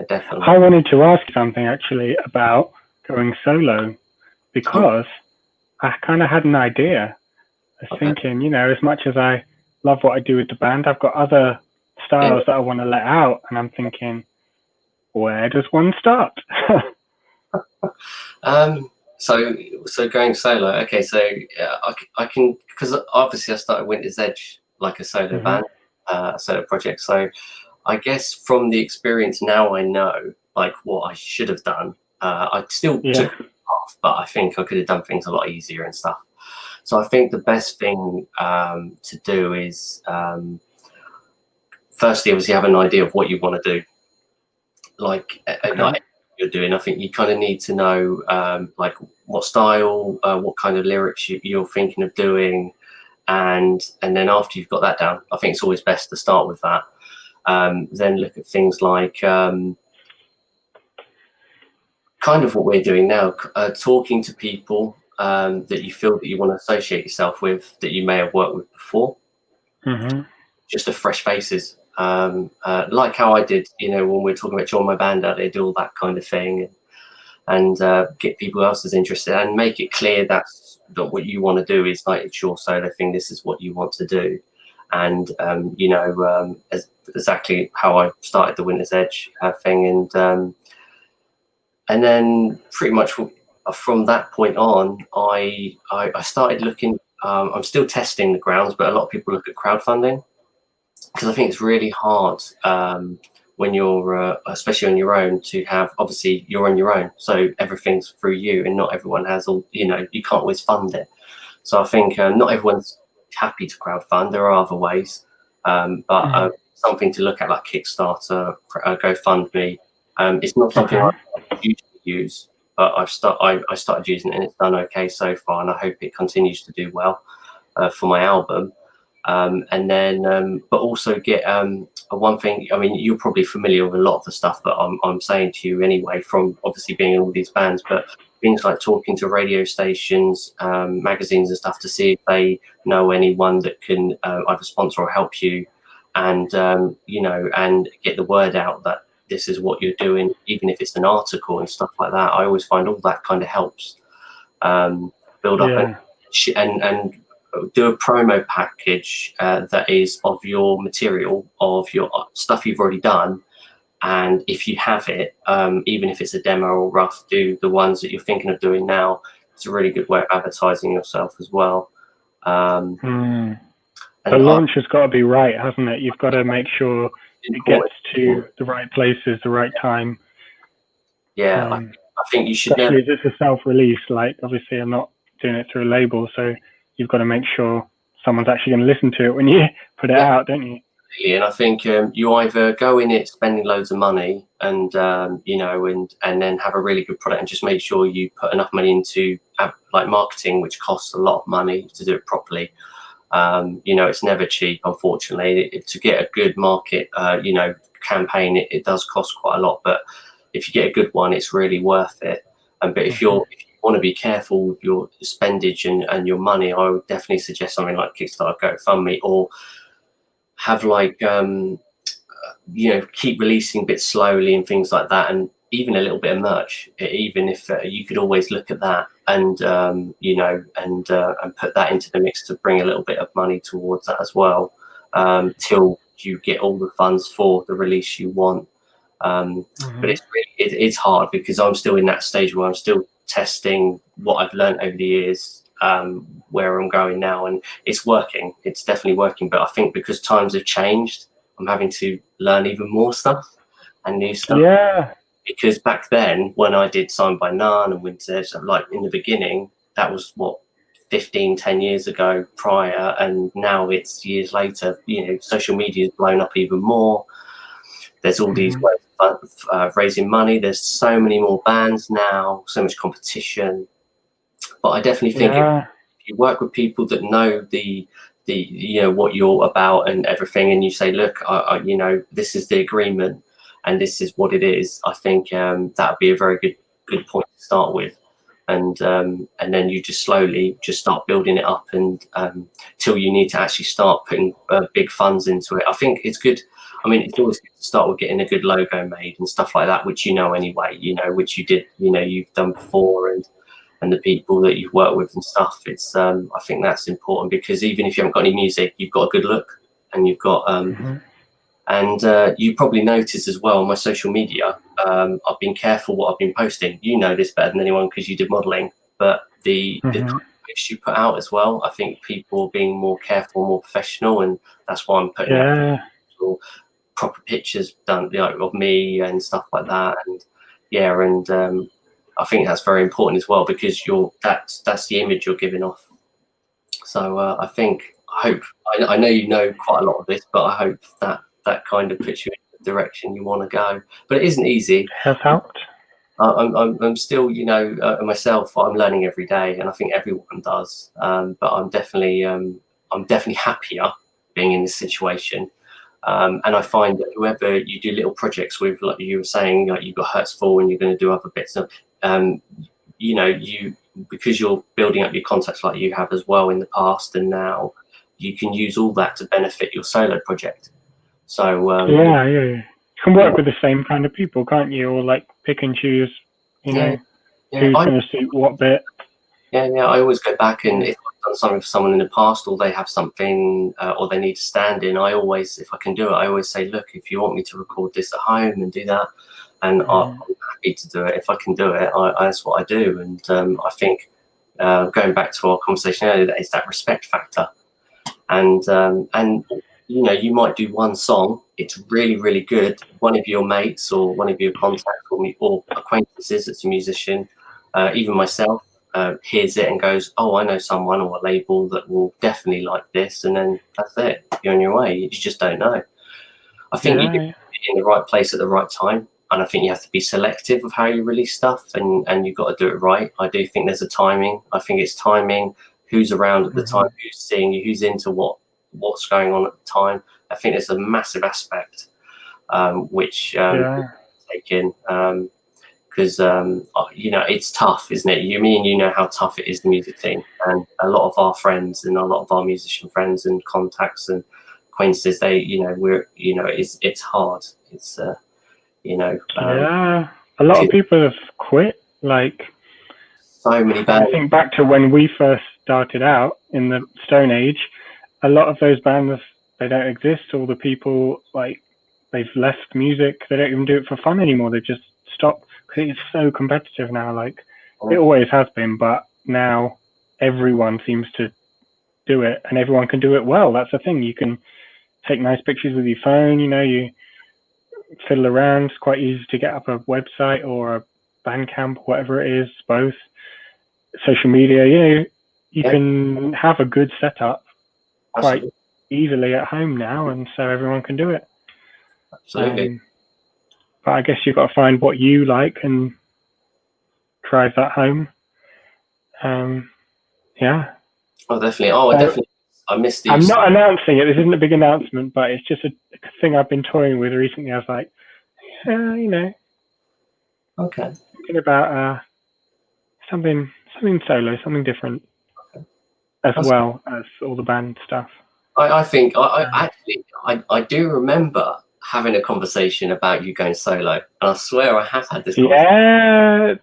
definitely. I wanted to ask something actually about going solo. Because I kind of had an idea. I was thinking, as much as I love what I do with the band, I've got other styles that I want to let out. And I'm thinking, where does one start? So going solo. Okay, so I can, because obviously I started Winter's Edge like a solo band, a solo project. So I guess from the experience now I know like what I should have done. I still took off, but I think I could have done things a lot easier and stuff. So I think the best thing to do is firstly obviously have an idea of what you want to do, like you're doing. I think you kind of need to know like what style, what kind of lyrics you're thinking of doing, and then after you've got that down, I think it's always best to start with that. Then look at things like kind of what we're doing now, talking to people that you feel that you want to associate yourself with, that you may have worked with before, just the fresh faces, like how I did, when we're talking about join my band out, they do all that kind of thing, and get people else's interested and make it clear that what you want to do is like it's your solo thing. This is what you want to do, and exactly how I started the Winter's Edge thing, and then pretty much from that point on, I started looking. I'm still testing the grounds, but a lot of people look at crowdfunding because I think it's really hard when you're, especially on your own, to have. Obviously, you're on your own, so everything's through you, and not everyone has all. You can't always fund it. So I think not everyone's happy to crowdfund. There are other ways, but something to look at like Kickstarter, GoFundMe. It's not something I usually use, but I started using it and it's done okay so far, and I hope it continues to do well for my album. And then, but also get one thing. I mean, you're probably familiar with a lot of the stuff that I'm saying to you anyway, from obviously being in all these bands, but things like talking to radio stations, magazines and stuff to see if they know anyone that can either sponsor or help you, and and get the word out that this is what you're doing, even if it's an article and stuff like that. I always find all that kind of helps build up and do a promo package that is of your material, of your stuff you've already done. And if you have it, even if it's a demo or rough, do the ones that you're thinking of doing now. It's a really good way of advertising yourself as well. The launch has got to be right, hasn't it? You've got to make sure it gets to the right places, the right time. Yeah, I think you should. Especially as it's a self-release. Like, obviously, I'm not doing it through a label, so you've got to make sure someone's actually going to listen to it when you put it out, don't you? And I think you either go in it spending loads of money and you know, and then have a really good product, and just make sure you put enough money into like marketing, which costs a lot of money to do it properly. You know, it's never cheap, unfortunately. To get a good market, you know, campaign, it does cost quite a lot, but if you get a good one, it's really worth it. But if you want to be careful with your spendage and your money, I would definitely suggest something like Kickstarter, GoFundMe, or have like you know, keep releasing bits slowly and things like that, and even a little bit of merch. Even if you could always look at that and you know, and put that into the mix to bring a little bit of money towards that as well, till you get all the funds for the release you want. But it's really, it's hard because I'm still in that stage where I'm still testing what I've learned over the years, where I'm going now, and it's working. It's definitely working. But I think because times have changed, I'm having to learn even more stuff and new stuff. Yeah. Because back then, when I did Signed by None and Winter, like in the beginning, that was what, 10 years ago prior, and now it's years later. You know, social media has blown up even more. There's all these ways of raising money. There's so many more bands now, so much competition. But I definitely think if you work with people that know the you know, what you're about and everything, and you say, look, you know, this is the agreement and this is what it is, I think that would be a very good point to start with. And then you just slowly just start building it up, and till you need to actually start putting big funds into it. I think it's good. I mean, it's always good to start with getting a good logo made and stuff like that, which you know anyway, you know, which you did, you know, you've done before, and the people that you've worked with and stuff. It's I think that's important, because even if you haven't got any music, you've got a good look, and you've got and you probably notice as well on my social media, I've been careful what I've been posting. You know this better than anyone because you did modeling, but the posts you put out as well, I think people are being more careful, more professional, and that's why I'm putting out proper pictures done, like, of me and stuff like that. And I think that's very important as well, because that's the image you're giving off. So I hope I know you know quite a lot of this, but I hope that kind of puts you in the direction you want to go. But it isn't easy. Has helped. I'm still, you know, myself, I'm learning every day, and I think everyone does. But I'm definitely happier being in this situation. And I find that whoever you do little projects with, like you were saying, like you've got Hurtsfall and you're going to do other bits, you know, because you're building up your contacts like you have as well in the past and now, you can use all that to benefit your solo project. So you can work with the same kind of people, can't you? Or like pick and choose, you know, who's going to suit what bit. Yeah, I always go back, and if I've done something for someone in the past, or they have something, or they need to stand in, I always, if I can do it, I always say, look, if you want me to record this at home and do that, and I'm happy to do it. If I can do it, that's what I do. And I think going back to our conversation earlier, that is that respect factor. And you know, you might do one song, it's really, really good. One of your mates or one of your contacts or acquaintances that's a musician, even myself, hears it and goes, oh, I know someone or a label that will definitely like this, and then that's it. You're on your way. You just don't know. I think you get in the right place at the right time, and I think you have to be selective of how you release stuff, and you've got to do it right. I do think there's a timing. I think it's timing, who's around at the time, who's seeing you, who's into what's going on at the time. I think there's a massive aspect which take in, because you know, it's tough, isn't it? You know how tough it is, the music scene, and a lot of our friends and a lot of our musician friends and contacts and acquaintances, they, you know, it's hard. It's you know, a lot of people have quit. Like, so many bands. I think back to when we first started out in the Stone Age, a lot of those bands, they don't exist. All the people, like, they've left music. They don't even do it for fun anymore. They've just stopped, because it's so competitive now. Like, it always has been, but now everyone seems to do it, and everyone can do it well. That's the thing. You can take nice pictures with your phone, you know, you fiddle around. It's quite easy to get up a website or a Bandcamp, whatever it is, both. Social media, you know, you can have a good setup quite easily at home now, and so everyone can do it. Absolutely. But I guess you've got to find what you like and drive that home. Yeah. Oh, definitely. Oh, I definitely. I missed these. I'm not announcing it. This isn't a big announcement, but it's just a thing I've been toying with recently. I was like, you know, okay, thinking about something solo, something different, as well as all the band stuff. I think I do remember having a conversation about you going solo, and I swear I have had this. Yeah,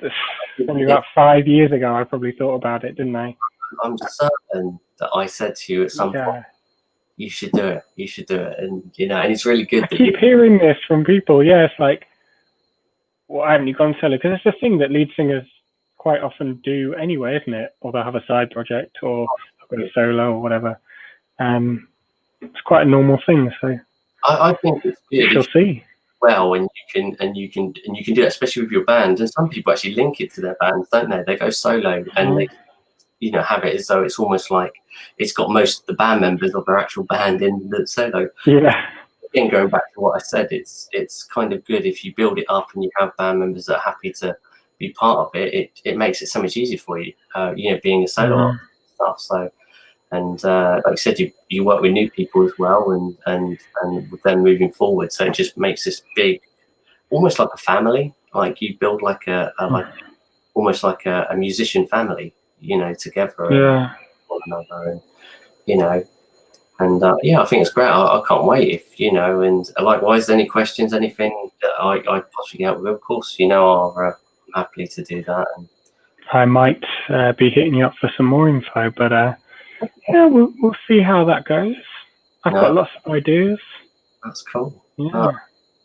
probably about 5 years ago. I probably thought about it, didn't I? I'm certain that I said to you at some point, "You should do it. You should do it." And and it's really good. I keep hearing this from people. Yeah, it's like, why haven't you gone solo? Because it's a thing that lead singers quite often do anyway, isn't it? Or they'll have a side project, or go solo, or whatever. It's quite a normal thing. So I think it's good. You'll see. Well, and you can do that, especially with your band. And some people actually link it to their bands, don't they? They go solo and they have it as though it's almost like it's got most of the band members of their actual band in the solo. Yeah. Again, going back to what I said, it's kind of good if you build it up and you have band members that are happy to be part of it. It makes it so much easier for you. Being a solo artist and stuff. So, and like I said, you work with new people as well, and with them moving forward. So it just makes this big, almost like a family. Like you build like almost like a musician family. Together. Yeah. One another, and I think it's great. I can't wait if and likewise, any questions, anything that I possibly help with, of course, I'm happy to do that. And I might be hitting you up for some more info, but we'll see how that goes. I've got lots of ideas. That's cool. Yeah.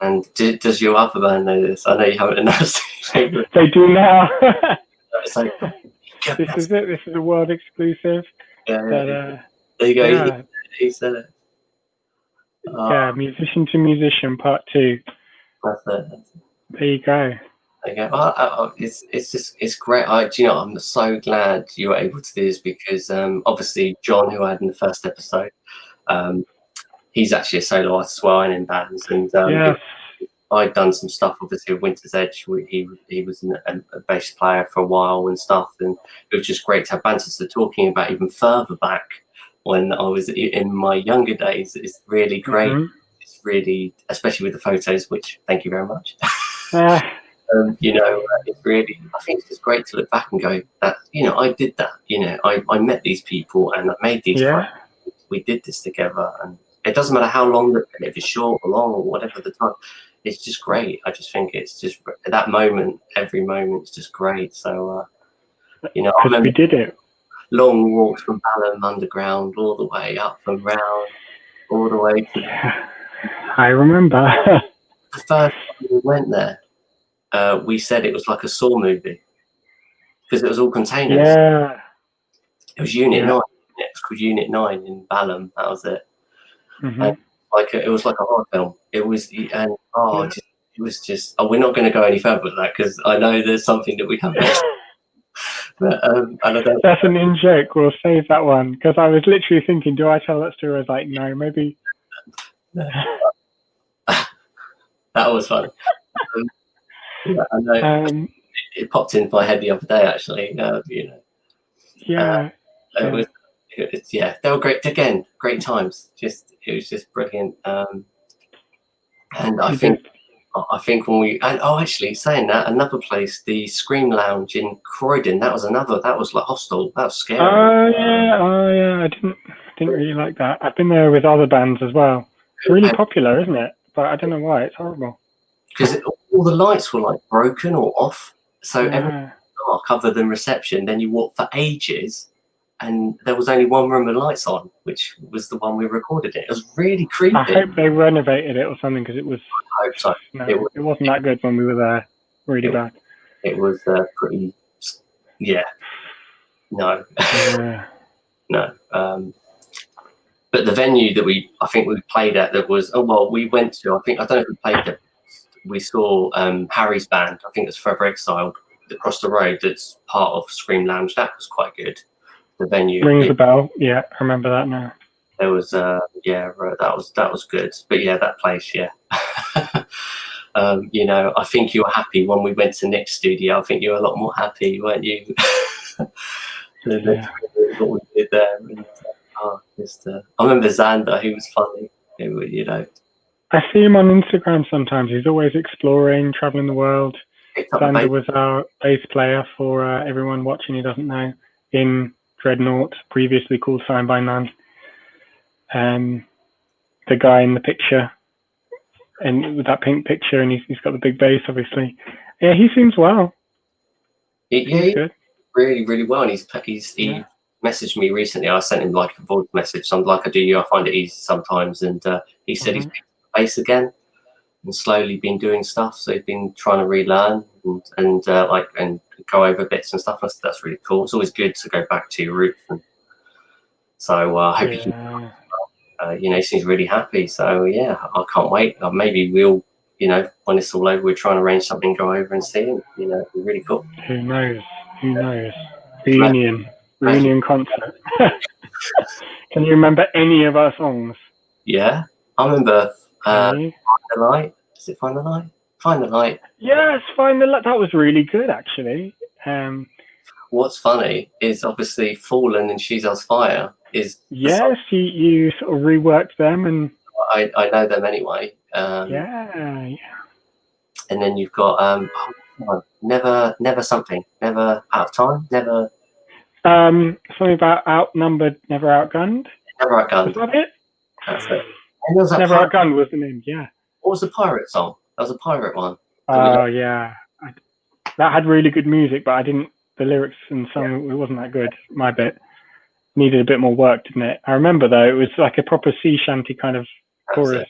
And does your other band know this? I know you haven't announced it. They do now. So, this is it. This is a world exclusive. Yeah. But, there you go. Yeah. He said it. Yeah, musician to musician, part 2. That's it. There you go. There you go. It's great. I'm so glad you were able to do this because obviously John, who I had in the first episode, he's actually a solo artist as well and in bands, and I'd done some stuff obviously with Winter's Edge. He was a bass player for a while and stuff, and it was just great to have banter. So talking about even further back when I was in my younger days is really great. It's really, especially with the photos, which thank you very much. It's really, I think it's just great to look back and go that I did that. I met these people and I made these friends. We did this together, and it doesn't matter how long, if it's short or long or whatever the time. It's just great. I just think it's just that moment. Every moment's just great. So I remember we did it. Long walks from Balham Underground all the way up and round, all the way to. I remember. The first time we went there, we said it was like a Saw movie because it was all containers. Yeah. It was Unit 9. It was called Unit 9 in Balham. That was it. And it was like a horror film. It was, and it was just. Oh, we're not going to go any further with that because I know there's something that we haven't. But that's an in joke. We'll save that one because I was literally thinking, do I tell that story? I was like, no, maybe. That was fun. I know. It popped into my head the other day, actually. Yeah. They were great. Again, great times. It was just brilliant. And I think when we actually saying that, another place, the Scream Lounge in Croydon, that was like Hostel. That was scary. Oh yeah. I didn't really like that. I've been there with other bands as well. It's really popular, isn't it? But I don't know why. It's horrible. Because all the lights were like broken or off, so everything was dark other than reception. Then you walked for ages, and there was only one room with lights on, which was the one we recorded in. It was really creepy. I hope they renovated it or something because it was. I hope so. No, it wasn't that good when we were there. Really bad. It was pretty. Yeah. No. No. But the venue that I think we played at, we went to. I don't know if we played it. We saw Harry's band. I think it's Forever Exiled across the road. That's part of Scream Lounge. That was quite good. The venue rings a bell. Yeah, I remember that now. there was that was good. But yeah, that place, yeah. You know, I think you were happy when we went to Nick's studio. I think you were a lot more happy, weren't you? What we did there. And, I remember Xander, he was funny. You know, I see him on Instagram sometimes. He's always exploring, traveling the world. Xander was our bass player for everyone watching who doesn't know, in Dreadnought, previously called Sign by None. The guy in the picture, and with that pink picture, and he's got the big bass, obviously. Yeah, he seems well. He's good. Really, really well. And he messaged me recently. I sent him like a voice message. So like I do you, I find it easy sometimes. And he said he's picked up the bass again and slowly been doing stuff. So he's been trying to relearn and go over bits and stuff. That's really cool. It's always good to go back to your roots. And so I hope you can. You know, he seems really happy. So yeah, I can't wait. Maybe we'll, you know, when it's all over, we're trying to arrange something, go over and see him. You know, it'd be really cool. Who knows? Who knows? Reunion concert. Can you remember any of our songs? Yeah, I remember Find the Light. Is it Find the Light? Find the Light. Yes, Find the Light. That was really good, actually. What's funny is obviously Fallen and She's Us Fire is. Yes, you sort of reworked them, and I know them anyway. Yeah. And then you've got never something, never out of time, never. Something about outnumbered, never outgunned. Never outgunned. Was that it? That's it. And was that Never Outgunned was the name. Yeah. What was the pirate song? That was a pirate one. Oh yeah, that had really good music, but the lyrics and song, it wasn't that good. My bit needed a bit more work, didn't it? I remember though, it was like a proper sea shanty kind of chorus.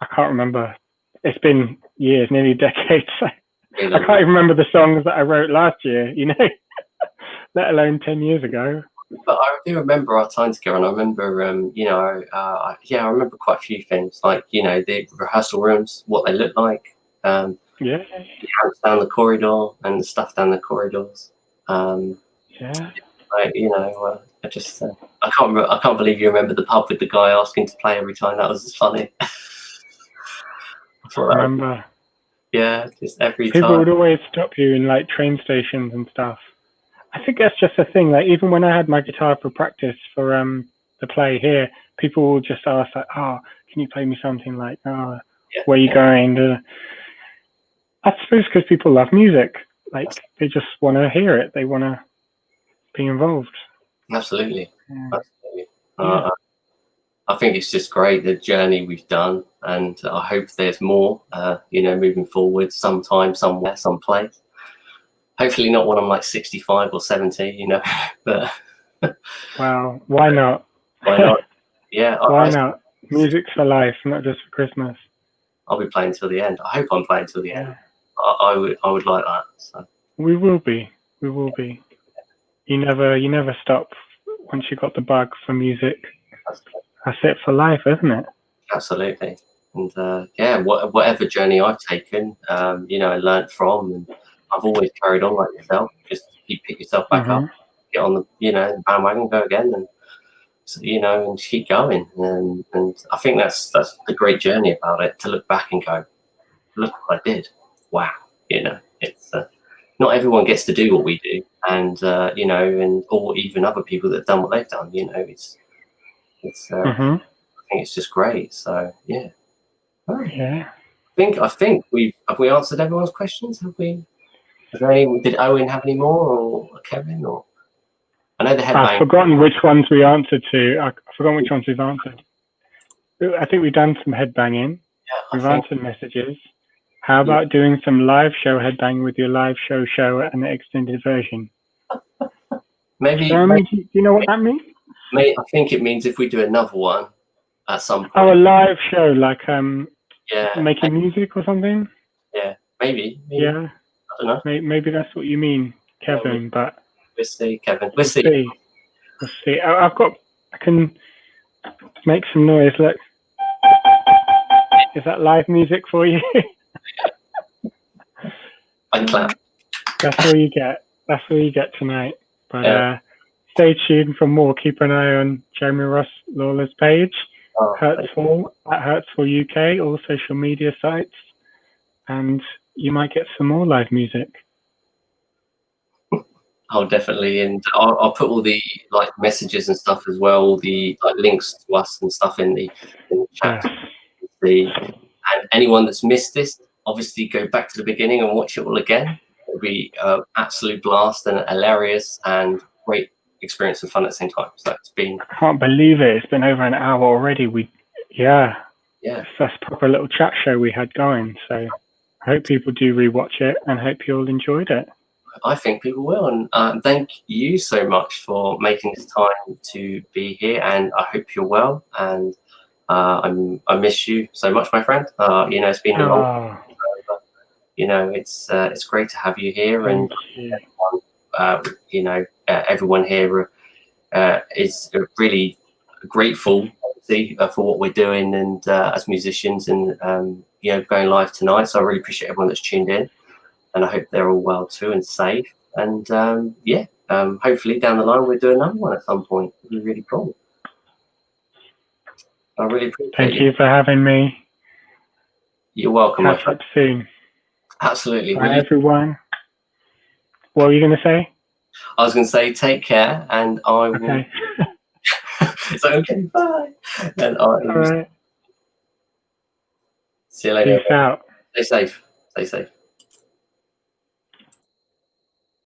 I can't remember. It's been years, nearly decades. I can't even remember the songs that I wrote last year, you know, let alone 10 years ago. But I do remember our time together, and I remember, I remember quite a few things, like, you know, the rehearsal rooms, what they look like. The house down the corridor and the stuff down the corridors. Like, you know, I just, I can't believe you remember the pub with the guy asking to play every time. That was just funny. I remember. Yeah, just every People time. would always stop you in like train stations and stuff. I think that's just a thing. Like even when I had my guitar for practice for the play here, people would just ask like, "Oh, can you play me something?" Like, "Oh, where are you going?" I suppose because people love music. Like they just want to hear it. They want to be involved. Absolutely. Absolutely. I think it's just great, the journey we've done, and I hope there's more, you know, moving forward sometime, somewhere, someplace. Hopefully not when I'm like 65 or 70, you know, but. Wow, why not? Why not? Yeah. Why not? Music's for life, not just for Christmas. I'll be playing till the end. I hope I'm playing till the end. I would like that. So. We will be. You never stop once you got the bug for music. That's it for life, isn't it? Absolutely. And whatever journey I've taken, you know, I learned from, and I've always carried on like yourself. Just pick yourself back up, get on the, you know, bandwagon, go again, and you know, and keep going. And I think that's the great journey about it, to look back and go, look what I did. Wow, you know, it's not everyone gets to do what we do, and you know, or even other people that have done what they've done. You know, it's I think it's just great. So yeah. Yeah. I think have we answered everyone's questions? Have we? Did Owen have any more, or Kevin, or? I know the headbang. I've forgotten which ones we answered to. I've forgotten which ones we've answered. I think we've done some headbanging. Yeah, we've answered messages. How about doing some live show headbanging with your live show and the extended version? Maybe. Do you know what that means? I think it means if we do another one at some point. Oh, a live show, like making music or something? Yeah, maybe. Yeah. I don't know. Maybe that's what you mean, Kevin, but... We'll see, Kevin. We'll see. We'll see. I can make some noise. Look. Is that live music for you? I clap. That's all you get. That's all you get tonight. But stay tuned for more. Keep an eye on Jeremy Ross Lawler's page, Hurtsfall at Hurtsfall UK, all social media sites, and you might get some more live music. Oh, definitely, and I'll put all the like messages and stuff as well, all the like links to us and stuff in the chat. Yes. And anyone that's missed this, obviously go back to the beginning and watch it all again. It'll be an absolute blast and hilarious and great experience and fun at the same time. So it's been. I can't believe it. It's been over an hour already. That's a proper little chat show we had going. So I hope people do rewatch it and hope you all enjoyed it. I think people will, and thank you so much for making this time to be here. And I hope you're well. And I miss you so much, my friend. It's been a long time. It's great to have you here, and everyone here is really grateful, obviously, for what we're doing and as musicians, and going live tonight. So I really appreciate everyone that's tuned in. And I hope they're all well too and safe. And hopefully down the line we'll do another one at some point. It'll be really cool. I really appreciate it. Thank you for having me. You're welcome. Catch up soon. Absolutely. Bye, everyone. What were you going to say? I was going to say take care, and I will. Okay. So okay, bye. And I will. All right. See you later. Peace out. Stay safe. Stay safe.